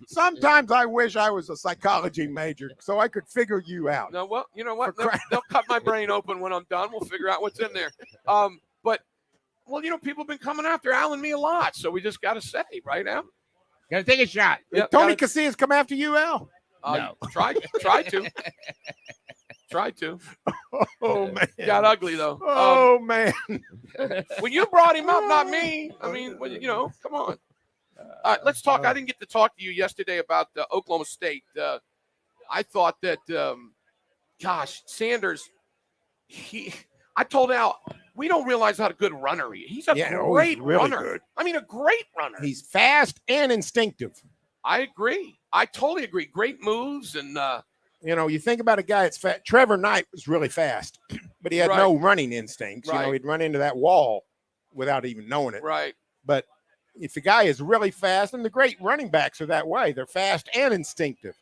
sometimes I wish I was a psychology major so I could figure you out. No, well, you know what? They'll cut my brain open when I'm done. We'll figure out what's in there. But, well, you know, people have been coming after Al and me a lot, so we just got to say, right, Al? Got to take a shot. Did Tony Casillas come after you, Al? No. Tried to. Tried to. Oh, man. Got ugly, though. Oh, man. When you brought him up, not me. I mean, you know, come on. Let's talk. I didn't get to talk to you yesterday about Oklahoma State. I thought that, Sanders, I told Al, we don't realize how good runner he is. He's a great really runner. Good. I mean, a great runner. He's fast and instinctive. I agree. I totally agree. Great moves. And, you know, you think about a guy that's fast. Trevor Knight was really fast, but he had no running instincts. Right. You know, he'd run into that wall without even knowing it. Right. But if the guy is really fast, and the great running backs are that way, they're fast and instinctive.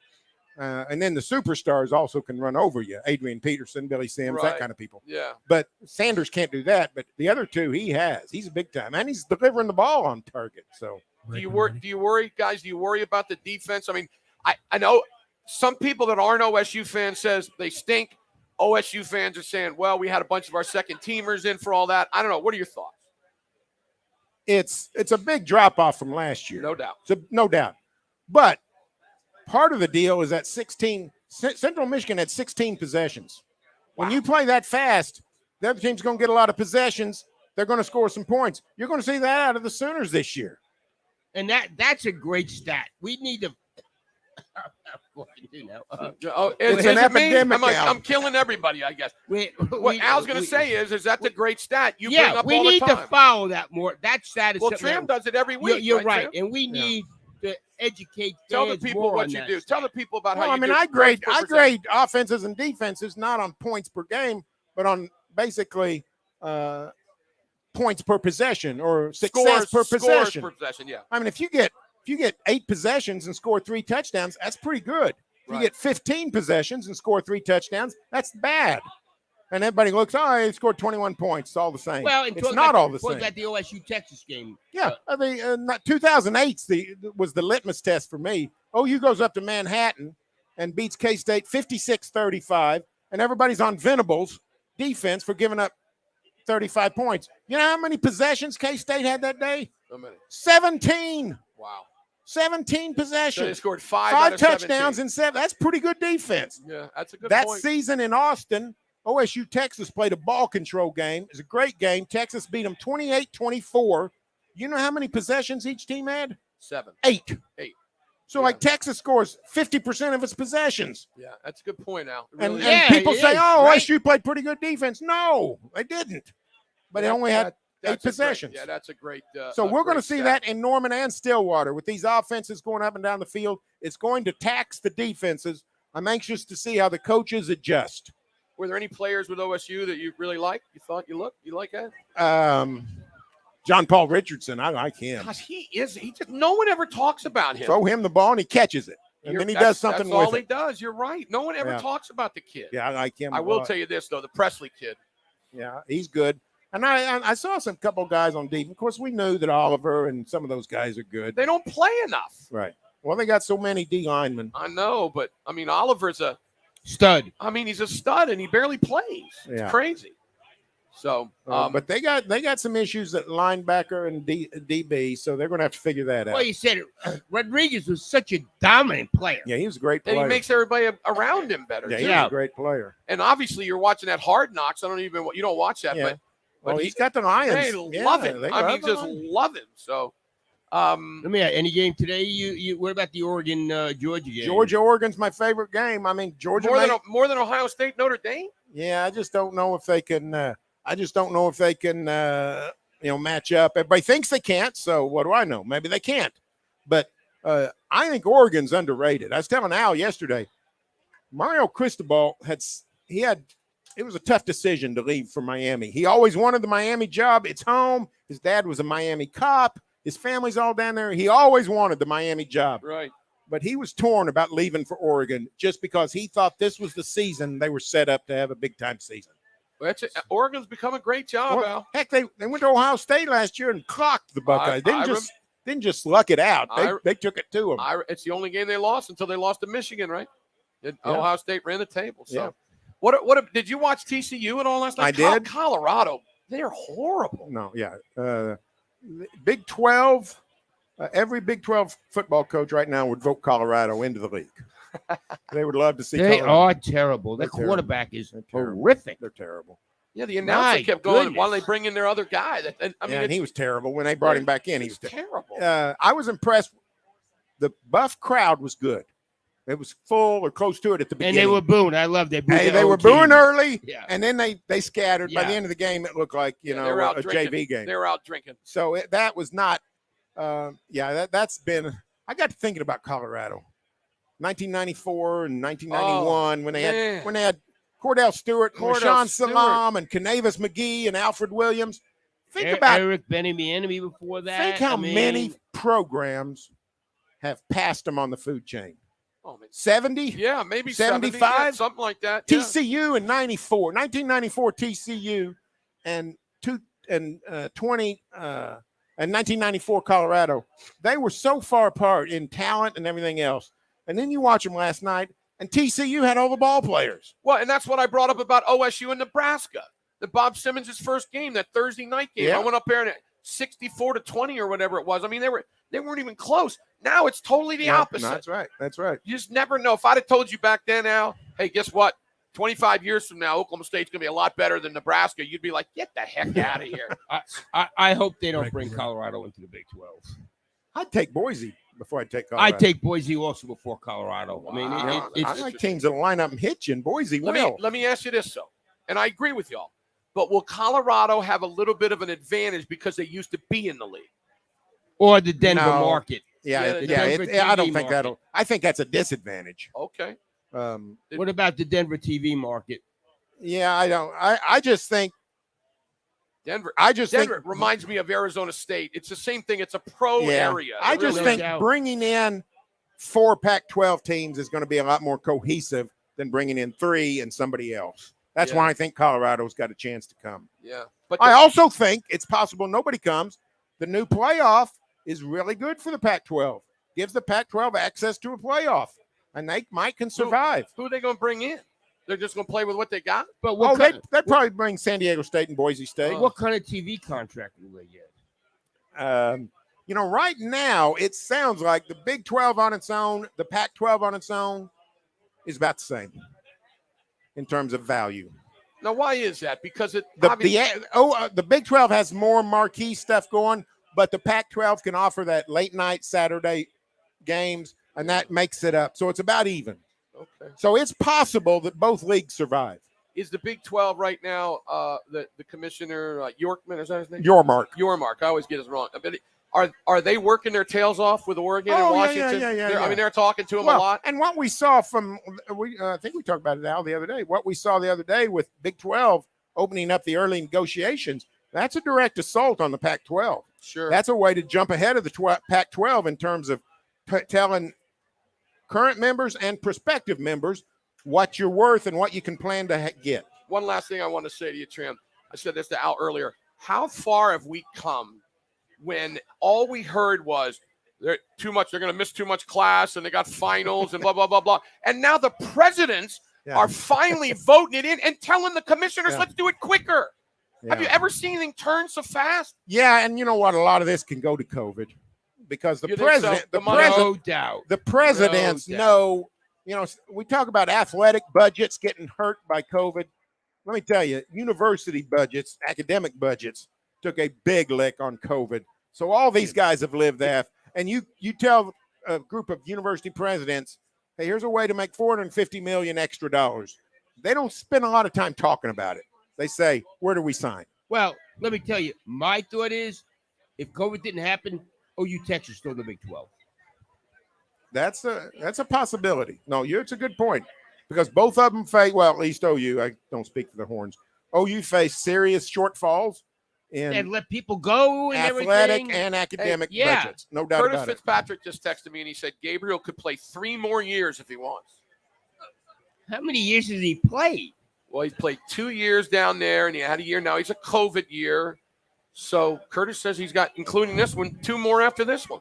And then the superstars also can run over you. Adrian Peterson, Billy Sims, that kind of people. Yeah. But Sanders can't do that. But the other two, he has. He's a big time. And he's delivering the ball on target. So do you worry, guys? Do you worry about the defense? I mean, I know some people that aren't OSU fans says they stink. OSU fans are saying, well, we had a bunch of our second teamers in for all that. I don't know. What are your thoughts? It's a big drop off from last year. No doubt. No doubt. But part of the deal is that Central Michigan had 16 possessions. When you play that fast, the other team's going to get a lot of possessions. They're going to score some points. You're going to see that out of the Sooners this year. And that's a great stat. We need to it's an epidemic. I'm killing everybody, I guess. What Al's going to say is that's a great stat. You bring up we all the need time. to follow that more. That stat is something Tram does it every week. You're right. Tram? And we need to educate. Tell the people what you do. Tell the people about how you do. I grade offenses and defenses not on points per game, but on basically points per possession or success per possession. Scores per possession, yeah. I mean, if you get 8 possessions and score 3 touchdowns, that's pretty good. If you get 15 possessions and score 3 touchdowns, that's bad. And everybody looks, he scored 21 points. It's all the same. Well, it's not all the same. Was that the OSU Texas game? Yeah, 2008 was the litmus test for me. OU goes up to Manhattan and beats K-State 56-35, and everybody's on Venables' defense for giving up 35 points. You know how many possessions K-State had that day? How many? 17. Wow. 17 possessions. So they scored 5 touchdowns and 7. That's pretty good defense. Yeah, that's a good point. point. That season in Austin, OSU Texas played a ball control game. It was a great game. Texas beat them 28-24. You know how many possessions each team had? 7. 8. So, Texas scores 50% of its possessions. Yeah, that's a good point, Al. And people say, OSU played pretty good defense. No, they didn't. But they only had 8 possessions. That's a great. So we're going to see that in Norman and Stillwater with these offenses going up and down the field. It's going to tax the defenses. I'm anxious to see how the coaches adjust. Were there any players with OSU that you really liked? You thought you like that? John Paul Richardson. I like him. Gosh, no one ever talks about him. Throw him the ball and he catches it. And then he does something with it. That's all he does. You're right. No one ever talks about the kid. Yeah, I like him. I will tell you this, though. The Presley kid. Yeah, he's good. And I saw some couple guys on defense. Of course, we knew that Oliver and some of those guys are good. They don't play enough. Right. Well, they got so many D linemen. I know, but, I mean, Oliver's a stud. I mean, he's a stud, and he barely plays. It's crazy. So, but they got some issues at linebacker and DB, so they're going to have to figure that out. Well, you said it. Rodriguez was such a dominant player. Yeah, he was a great player. And he makes everybody around him better. Yeah, he's a great player. And obviously, you're watching that Hard Knocks. You don't watch that, but he's got the Lions. They love him. Just love him. So, let me ask, any game today? You what about the Oregon Georgia game? Oregon's my favorite game. I mean, Georgia more than Ohio State, Notre Dame. Yeah, I just don't know if they can. match up. Everybody thinks they can't, so what do I know? Maybe they can't. But I think Oregon's underrated. I was telling Al yesterday, Mario Cristobal it was a tough decision to leave for Miami. He always wanted the Miami job. It's home. His dad was a Miami cop. His family's all down there. He always wanted the Miami job. Right. But he was torn about leaving for Oregon just because he thought this was the season they were set up to have a big-time season. Well, Oregon's become a great job, Al. Heck, they went to Ohio State last year and clocked the Buckeyes. Didn't just luck it out. They took it to them. It's the only game they lost until they lost to Michigan, right? Ohio State ran the table. So, Yeah. What did you watch TCU at all last night? I did. Colorado, they're horrible. No, yeah. Big 12, every Big 12 football coach right now would vote Colorado into the league. They would love to see They Colorado. are terrible. Their quarterback is horrific. They're terrible. Yeah, the announcer My kept going goodness. while they bring in their other guy. And he was terrible when they brought him back in. He was terrible. I was impressed. The Buff crowd was good. It was full or close to it at the beginning. And they were booing. I love they booed. Hey, the they were OT. booing early, Yeah. and then they scattered. By Yeah. the end of the game, it looked like they were out a drinking. JV game. They were out drinking. So that was not. That's been. I got to thinking about Colorado, 1994 and 1991 when they had Cordell Stewart, Rashawn Salam, and Canavis McGee and Alfred Williams. Think about Eric Benny before that. Think how many programs have passed them on the food chain. Oh, man. 70? Yeah, maybe 75? 70, yeah, something like that. Yeah. TCU in 1994 TCU and 1994 Colorado. They were so far apart in talent and everything else. And then you watch them last night, and TCU had all the ball players. Well, and that's what I brought up about OSU and Nebraska. The Bob Simmons' first game, that Thursday night game. Yeah. I went up there and 64-20 or whatever it was. I mean, they weren't even close. Now it's totally the opposite. No, that's right. That's right. You just never know. If I'd have told you back then, Al, hey, guess what? 25 years from now, Oklahoma State's going to be a lot better than Nebraska. You'd be like, get the heck out of here. I hope they don't bring Colorado into the Big 12. I'd take Boise before I take Colorado. I'd take Boise also before Colorado. Wow. I mean, I like teams that'll line up and hit you, and Boise will. Let me ask you this, though, and I agree with y'all, but will Colorado have a little bit of an advantage because they used to be in the league? Or the Denver No. market. Yeah. Denver I don't TV think market. I think that's a disadvantage. Okay. What about the Denver TV market? Yeah, I don't. I just think Denver. think reminds me of Arizona State. It's the same thing. It's a pro area. I It just really think is. bringing in 4 Pac-12 teams is going to be a lot more cohesive than bringing in 3 and somebody else. That's why I think Colorado's got a chance to come. Yeah. But I also think it's possible nobody comes. The new playoff is really good for the Pac-12. Gives the Pac-12 access to a playoff, and they can survive. Who are they going to bring in? They're just going to play with what they got? But what they'd probably bring San Diego State and Boise State. What kind of TV contract will they get? Right now it sounds like the Big 12 on its own, the Pac-12 on its own, is about the same in terms of value. Now, why is that? Because the Big 12 has more marquee stuff going, but the Pac-12 can offer that late night Saturday games, and that makes it up. So it's about even. Okay. So it's possible that both leagues survive. Is the Big 12 right now the commissioner Yorkman? Is that his name? Yormark. I always get it wrong. But are they working their tails off with Oregon and Washington? Yeah. I mean, they're talking to them a lot. And what we saw I think we talked about it, Al, the other day. What we saw the other day with Big 12 opening up the early negotiations, that's a direct assault on the Pac-12. Sure. That's a way to jump ahead of the Pac-12 in terms of telling current members and prospective members what you're worth and what you can plan to get. One last thing I want to say to you, Trim. I said this to Al earlier. How far have we come when all we heard was they're too much, they're going to miss too much class, and they got finals and blah, blah, blah, blah. And now the presidents are finally voting it in and telling the commissioners, let's do it quicker. Yeah. Have you ever seen anything turn so fast? Yeah, and you know what? A lot of this can go to COVID because the You think so? president, No doubt. the presidents No doubt. know. We talk about athletic budgets getting hurt by COVID. Let me tell you, university budgets, academic budgets took a big lick on COVID. So all these guys have lived that. And you tell a group of university presidents, hey, here's a way to make $450 million extra dollars. They don't spend a lot of time talking about it. They say, where do we sign? Well, let me tell you, my thought is, if COVID didn't happen, OU Texas still in the Big 12. That's a possibility. No, it's a good point because both of them face, well, at least OU. I don't speak for the Horns. OU face serious shortfalls and let people go and athletic everything. and academic yeah. budgets. No doubt Curtis about it. Fitzpatrick just texted me and he said Gabriel could play 3 more years if he wants. How many years has he played? Well, he's played 2 years down there, and he had a year now. He's a COVID year. So Curtis says he's got, including this one, 2 more after this one.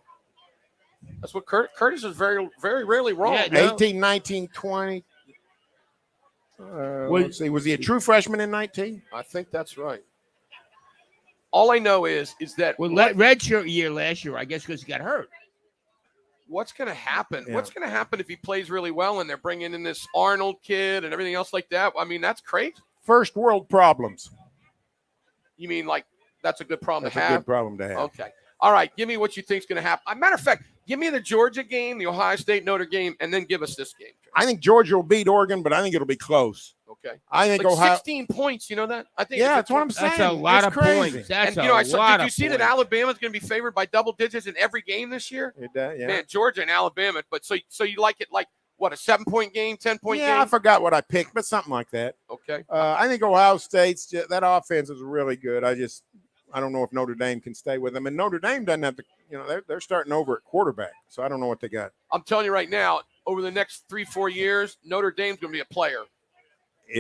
That's what Curtis is very, very rarely wrong. Yeah, no. 18, 19, 20. Let's see. Was he a true freshman in 19? I think that's right. All I know is that redshirt year last year, I guess, because he got hurt. What's going to happen? Yeah. What's going to happen if he plays really well and they're bringing in this Arnold kid and everything else like that? I mean, that's crazy. First world problems. You mean like that's a good problem That's to a have? good problem to have. Okay. All right. Give me what you think's going to happen. Matter of fact, give me the Georgia game, the Ohio State Notre game, and then give us this game. I think Georgia will beat Oregon, but I think it'll be close. Okay. I think like Ohio. 16 points. You know that? I think. Yeah, that's what I'm saying. That's a lot It's of crazy. points. That's and, you know, lot did you of see points. that Alabama's going to be favored by double digits in every game this year? Yeah. Man, Georgia and Alabama. But so you like it like what, a 7-point game, 10-point game? Yeah, I forgot what I picked, but something like that. Okay. I think Ohio State's that offense is really good. I don't know if Notre Dame can stay with them, and Notre Dame doesn't have to. You know, they're starting over at quarterback, so I don't know what they got. I'm telling you right now, over the next 3-4 years, Notre Dame's going to be a player.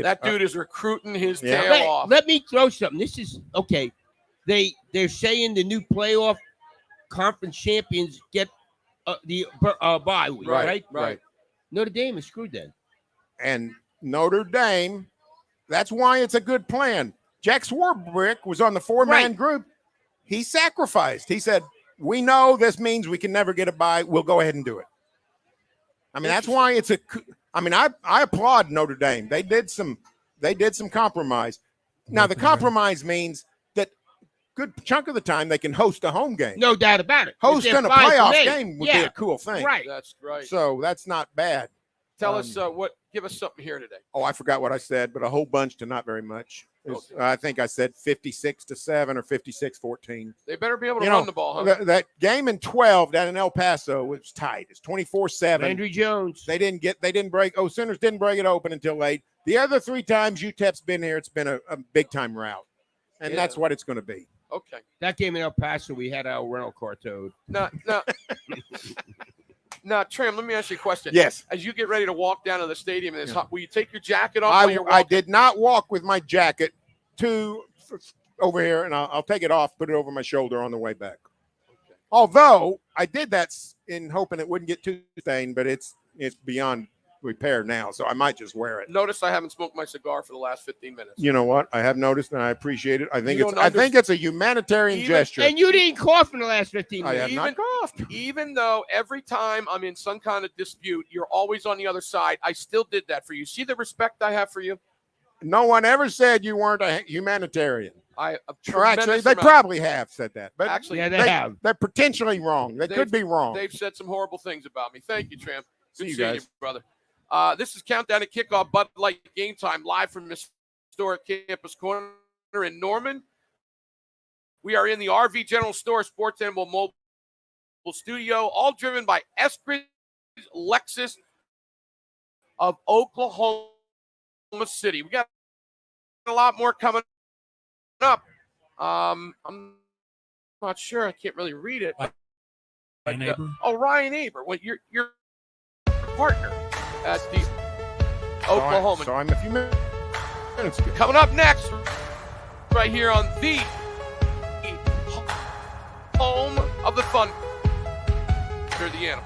That dude is recruiting his tail off. Let me throw something. This is okay. They're saying the new playoff conference champions get the bye week, right? Notre Dame is screwed then. And Notre Dame, that's why it's a good plan. Jack Swarbrick was on the 4-man group. He sacrificed. He said, "We know this means we can never get a bye. We'll go ahead and do it." I mean, that's why it's I applaud Notre Dame. They did some compromise. Now the compromise means that good chunk of the time they can host a home game. No doubt about it. Hosting a playoff game would be a cool thing. Right. That's right. So that's not bad. Tell us give us something here today. Oh, I forgot what I said, but a whole bunch to not very much. Okay. I think I said 56-7 or 56-14. They better be able to run the ball, huh? That game in 12 down in El Paso was tight. It's 24-7. Landry Jones. They didn't break. Sooners didn't break it open until late. The other 3 times UTEP's been here, it's been a big time rout, and that's what it's going to be. Okay. That game in El Paso, we had our rental car towed. No. Now, Tram, let me ask you a question. Yes. As you get ready to walk down to the stadium, and it's hot, will you take your jacket off while you're walking? I did not walk with my jacket over here, and I'll take it off, put it over my shoulder on the way back. Okay. Although I did that in hoping it wouldn't get too stained, but it's beyond repair now, so I might just wear it. Notice I haven't smoked my cigar for the last 15 minutes. You know what? I have noticed, and I appreciate it. I think it's a humanitarian gesture. And you didn't cough in the last 15 minutes. I have not coughed. Even though every time I'm in some kind of dispute, you're always on the other side, I still did that for you. See the respect I have for you? No one ever said you weren't a humanitarian. Or actually, they probably have said that. But actually, yeah, they have. They're potentially wrong. They could be wrong. They've said some horrible things about me. Thank you, Tramp. Good See you seeing guys. you, brother. This is Countdown to Kickoff, Bud Light Game Time, live from historic Campus Corner in Norman. We are in the RV General Store Sports Animal Mobile Studio, all driven by Eskridge Lexus of Oklahoma City. We got a lot more coming up. I'm not sure. I can't really read it. Ryan Aber. Well, your partner at the Oklahoma. So I'm a few minutes ago. Coming up next, right here on the home of the Thunder, the Animal.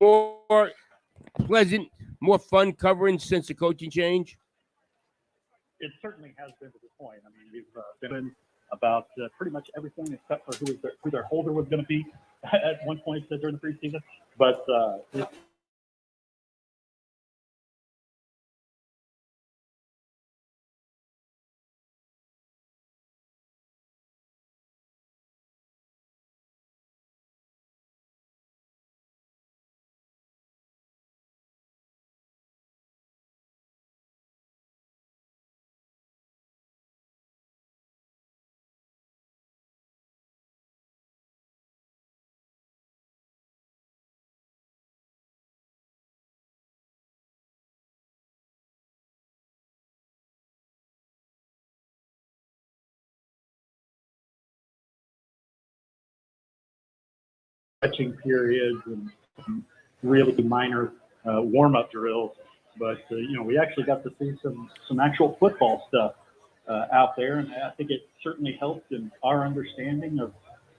more pleasant, more fun covering since the coaching change? It certainly has been to this point. I mean, we've been in about pretty much everything except for who their holder was going to be at one point during the preseason. But it's stretching periods and really minor warm-up drills. But, we actually got to see some actual football stuff out there, and I think it certainly helped in our understanding of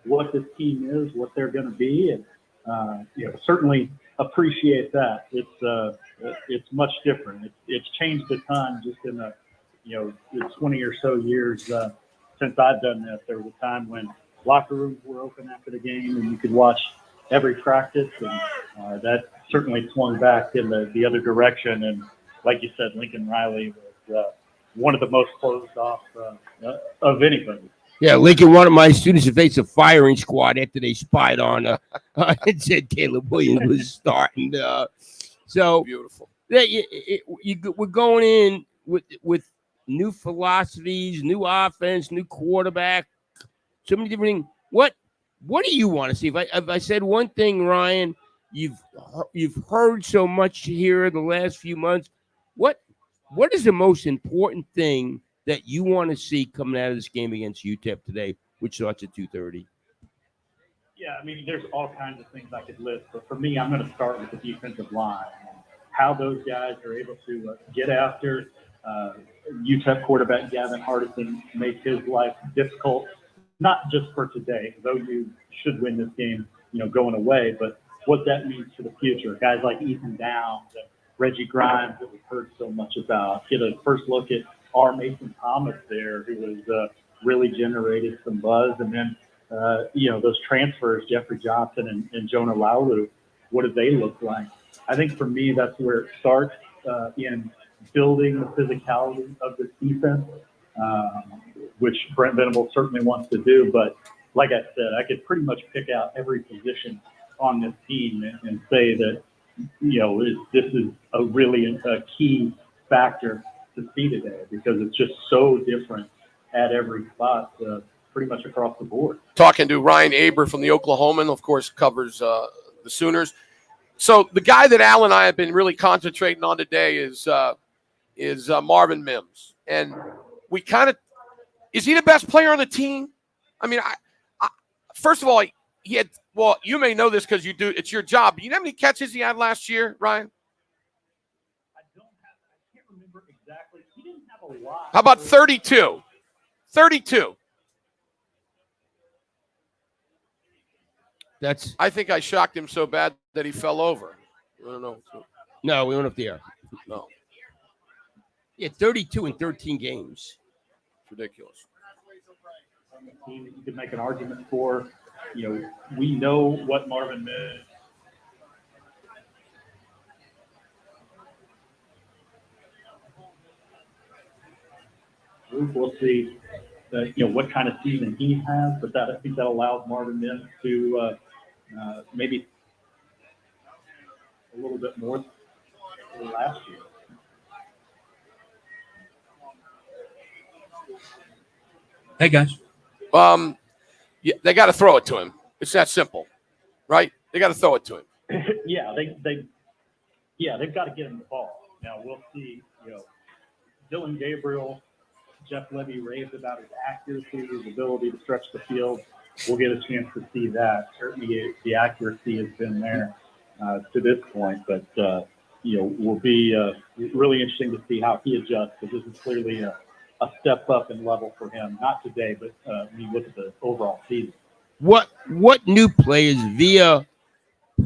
what this team is, what they're going to be, and, certainly appreciate that. It's much different. It's changed a ton just in the, 20 or so years since I've done this. There was a time when locker rooms were open after the game and you could watch every practice, and that certainly swung back in the other direction. And like you said, Lincoln Riley was one of the most closed off of anybody. Yeah, Lincoln, one of my students, faced a firing squad after they spied on and said Caleb Williams was starting. So beautiful. We're going in with new philosophies, new offense, new quarterback, so many different things. What do you want to see? If I said one thing, Ryan, you've heard so much here the last few months. What is the most important thing that you want to see coming out of this game against UTEP today, which starts at 2:30? Yeah, I mean, there's all kinds of things I could list, but for me, I'm going to start with the defensive line. How those guys are able to get after UTEP quarterback Gavin Hardison, make his life difficult, not just for today, though you should win this game, going away, but what that means for the future. Guys like Ethan Downs and Reggie Grimes that we've heard so much about. Get a first look at R. Mason Thomas there, who was really generated some buzz. And then, those transfers, Jeffrey Johnson and Jonah Laulu, what do they look like? I think for me, that's where it starts in building the physicality of this defense, which Brent Venable certainly wants to do. But like I said, I could pretty much pick out every position on this team and say that, this is a really key factor to see today, because it's just so different at every spot, pretty much across the board. Talking to Ryan Aber from the Oklahoman, of course, covers the Sooners. So the guy that Al and I have been really concentrating on today is Marvin Mims. And we kind of – is he the best player on the team? I mean, first of all, he had – well, you may know this because you do – it's your job. But you know how many catches he had last year, Ryan? I can't remember exactly. He didn't have a lot. How about 32? 32. I think I shocked him so bad that he fell over. I don't know. No, we went up there. No. Yeah, 32 in 13 games. It's ridiculous. You could make an argument for, we know what Marvin Mims. We'll see, what kind of season he has, but I think that allows Marvin Mims to maybe a little bit more than last year. Hey guys. Yeah, they got to throw it to him. It's that simple, right? They got to throw it to him. Yeah, they've got to get him the ball. Now we'll see. Dylan Gabriel, Jeff Levy raved about his accuracy, his ability to stretch the field. We'll get a chance to see that. Certainly, the accuracy has been there to this point, but will be really interesting to see how he adjusts, because this is clearly a step up in level for him. Not today, but when you look at the overall season. What new players via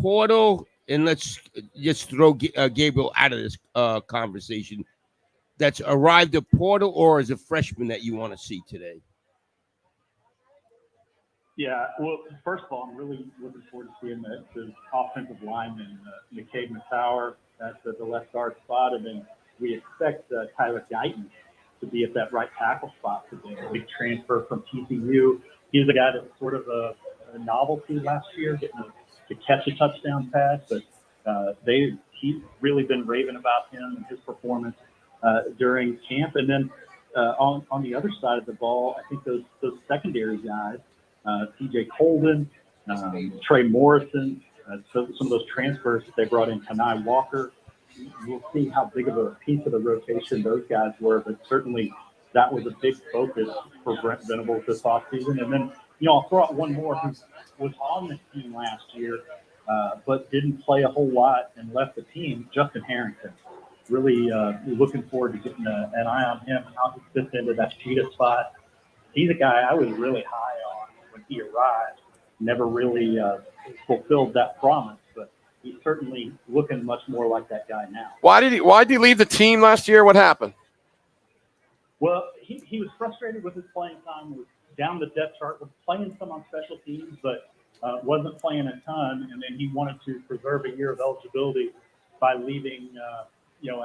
portal and let's just throw Gabriel out of this conversation, that's arrived at portal or as a freshman that you want to see today? Yeah, well, first of all, I'm really looking forward to seeing the offensive lineman, McCabe Matauer, at the left guard spot. And then we expect Tyler Guyton to be at that right tackle spot today. A big transfer from TCU. He's a guy that was sort of a novelty last year, getting to catch a touchdown pass. But he's really been raving about him and his performance during camp. And then on the other side of the ball, I think those secondary guys, TJ Colvin, Trey Morrison, some of those transfers that they brought in, Kanai Walker. We'll see how big of a piece of the rotation those guys were, but certainly that was a big focus for Brent Venables this offseason. And then, I'll throw out one more who was on the team last year, but didn't play a whole lot and left the team, Justin Harrington. Really looking forward to getting an eye on him, how he fits into that cheetah spot. He's a guy I was really high on when he arrived. Never really fulfilled that promise, but he's certainly looking much more like that guy now. Why did he leave the team last year? What happened? Well, he was frustrated with his playing time, was down the depth chart, was playing some on special teams, but wasn't playing a ton. And then he wanted to preserve a year of eligibility by leaving,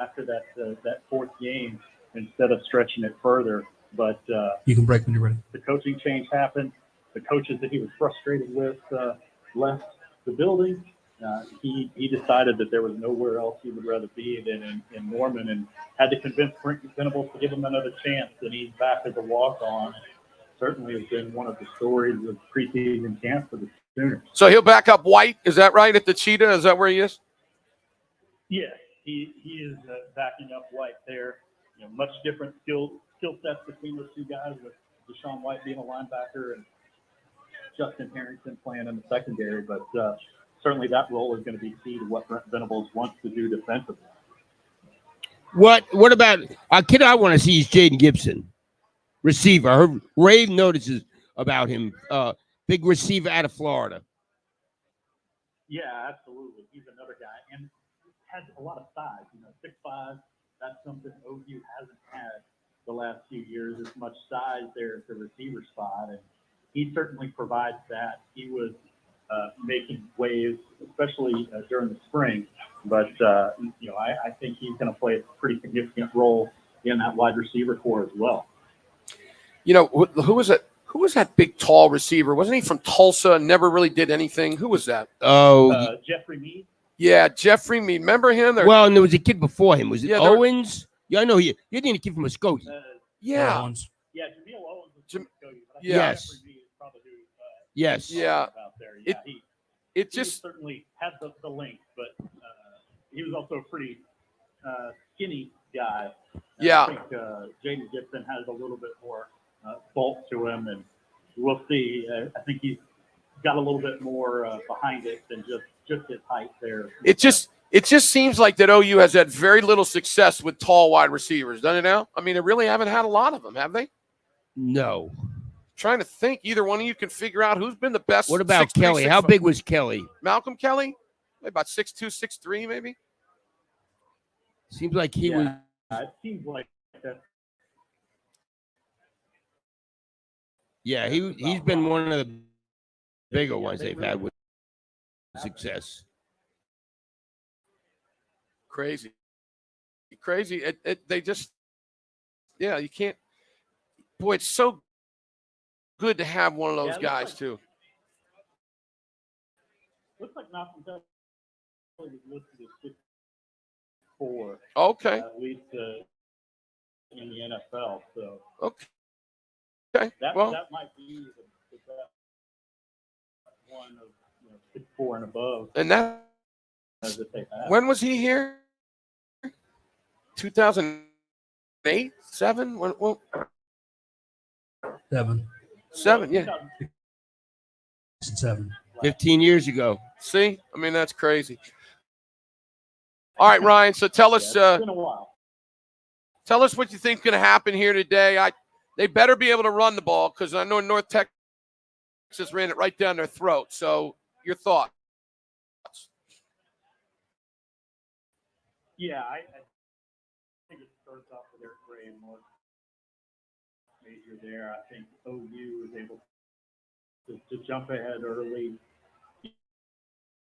after that fourth game instead of stretching it further. But you can break when you're ready. The coaching change happened. The coaches that he was frustrated with left the building. He decided that there was nowhere else he would rather be than in Norman, and had to convince Brent Venables to give him another chance. And he's back as a walk-on. Certainly has been one of the stories of preseason camp for the Sooners. So he'll back up White, is that right, at the Cheetah? Is that where he is? Yes, he is backing up White there. Much different skill sets between those two guys, with Deshaun White being a linebacker and Justin Harrington playing in the secondary. But certainly that role is going to be key to what Brent Venables wants to do defensively. What about a kid I want to see is Jaden Gibson, receiver. I heard rave notices about him. Big receiver out of Florida. Yeah, absolutely. He's another guy, and has a lot of size. 6'5". That's something OU hasn't had the last few years, as much size there at the receiver spot, and he certainly provides that. He was making waves, especially during the spring, but I think he's going to play a pretty significant role in that wide receiver core as well. Who was it? Who was that big, tall receiver? Wasn't he from Tulsa and never really did anything? Who was that? Jeffrey Mead. Yeah, Jeffrey Mead. Remember him? Well, and there was a kid before him. Was it Owens? Yeah, I know he didn't a kid from Muskogee. Yeah. Owens. Yeah, Jameel Owens was from Muskogee. Yes. Jeffrey Mead is probably who, yes. Yeah. Out there. Yeah, he just certainly had the length, but he was also a pretty skinny guy. Yeah. I think Jaden Gibson has a little bit more bulk to him, and we'll see. I think he's got a little bit more behind it than just his height there. It just seems like that OU has had very little success with tall wide receivers, doesn't it now? I mean, they really haven't had a lot of them, have they? No. Trying to think, either one of you can figure out who's been the best. What about 6'3", Kelly? How big was Kelly? Malcolm Kelly? Maybe about 6'2", 6'3", maybe. Seems like he was. It seems like that. Yeah, he's been one of the bigger ones they've had with success. Crazy. They just, you can't. Boy, it's so good to have one of those guys too. Looks like Malcolm Kelly was listed as 6'4". Okay. At least in the NFL. So. Okay. That might be the best one of 6'4" and above. And that. When was he here? 2008, 7. When? 7, yeah. 7. 15 years ago. See, I mean that's crazy. All right, Ryan. So tell us. It's been a while. Tell us what you think is going to happen here today. They better be able to run the ball because I know North Texas ran it right down their throat. So your thoughts? Yeah, I think it starts off with Eric Gray and Mark Major there. I think OU was able to jump ahead early.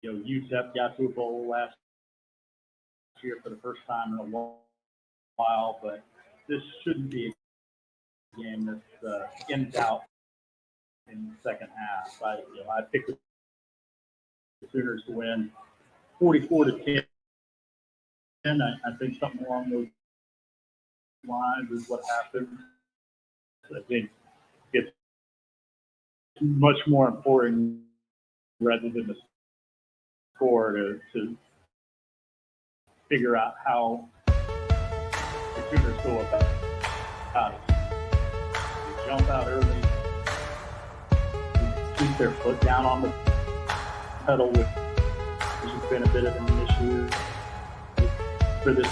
You know, UTEP got to a bowl last year for the first time in a while, but this shouldn't be a game that's in doubt in the second half. I picked the Sooners to win 44-10. I think something along those lines is what happened. I think it's much more important rather than the score to figure out how the Sooners go about it. They jump out early, keep their foot down on the pedal, which has been a bit of an issue for this.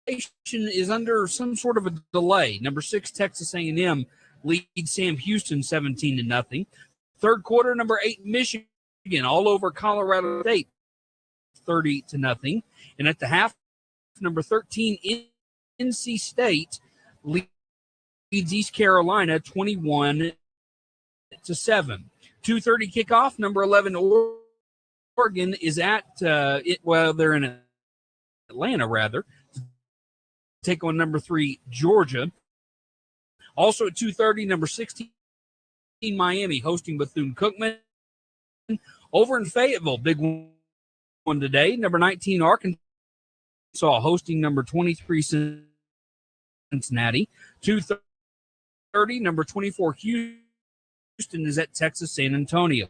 is under some sort of a delay. Number 6, Texas A&M leads Sam Houston 17-0. Third quarter, number 8, Michigan all over Colorado State 30-0. And at the half, number 13, NC State leads East Carolina 21-7. 2:30 kickoff. Number 11, Oregon is at they're in Atlanta rather. Take on number 3, Georgia. Also at 2:30, number 16, Miami hosting Bethune-Cookman. Over in Fayetteville, big one today. Number 19, Arkansas hosting number 23, Cincinnati. 2:30, number 24, Houston is at Texas San Antonio.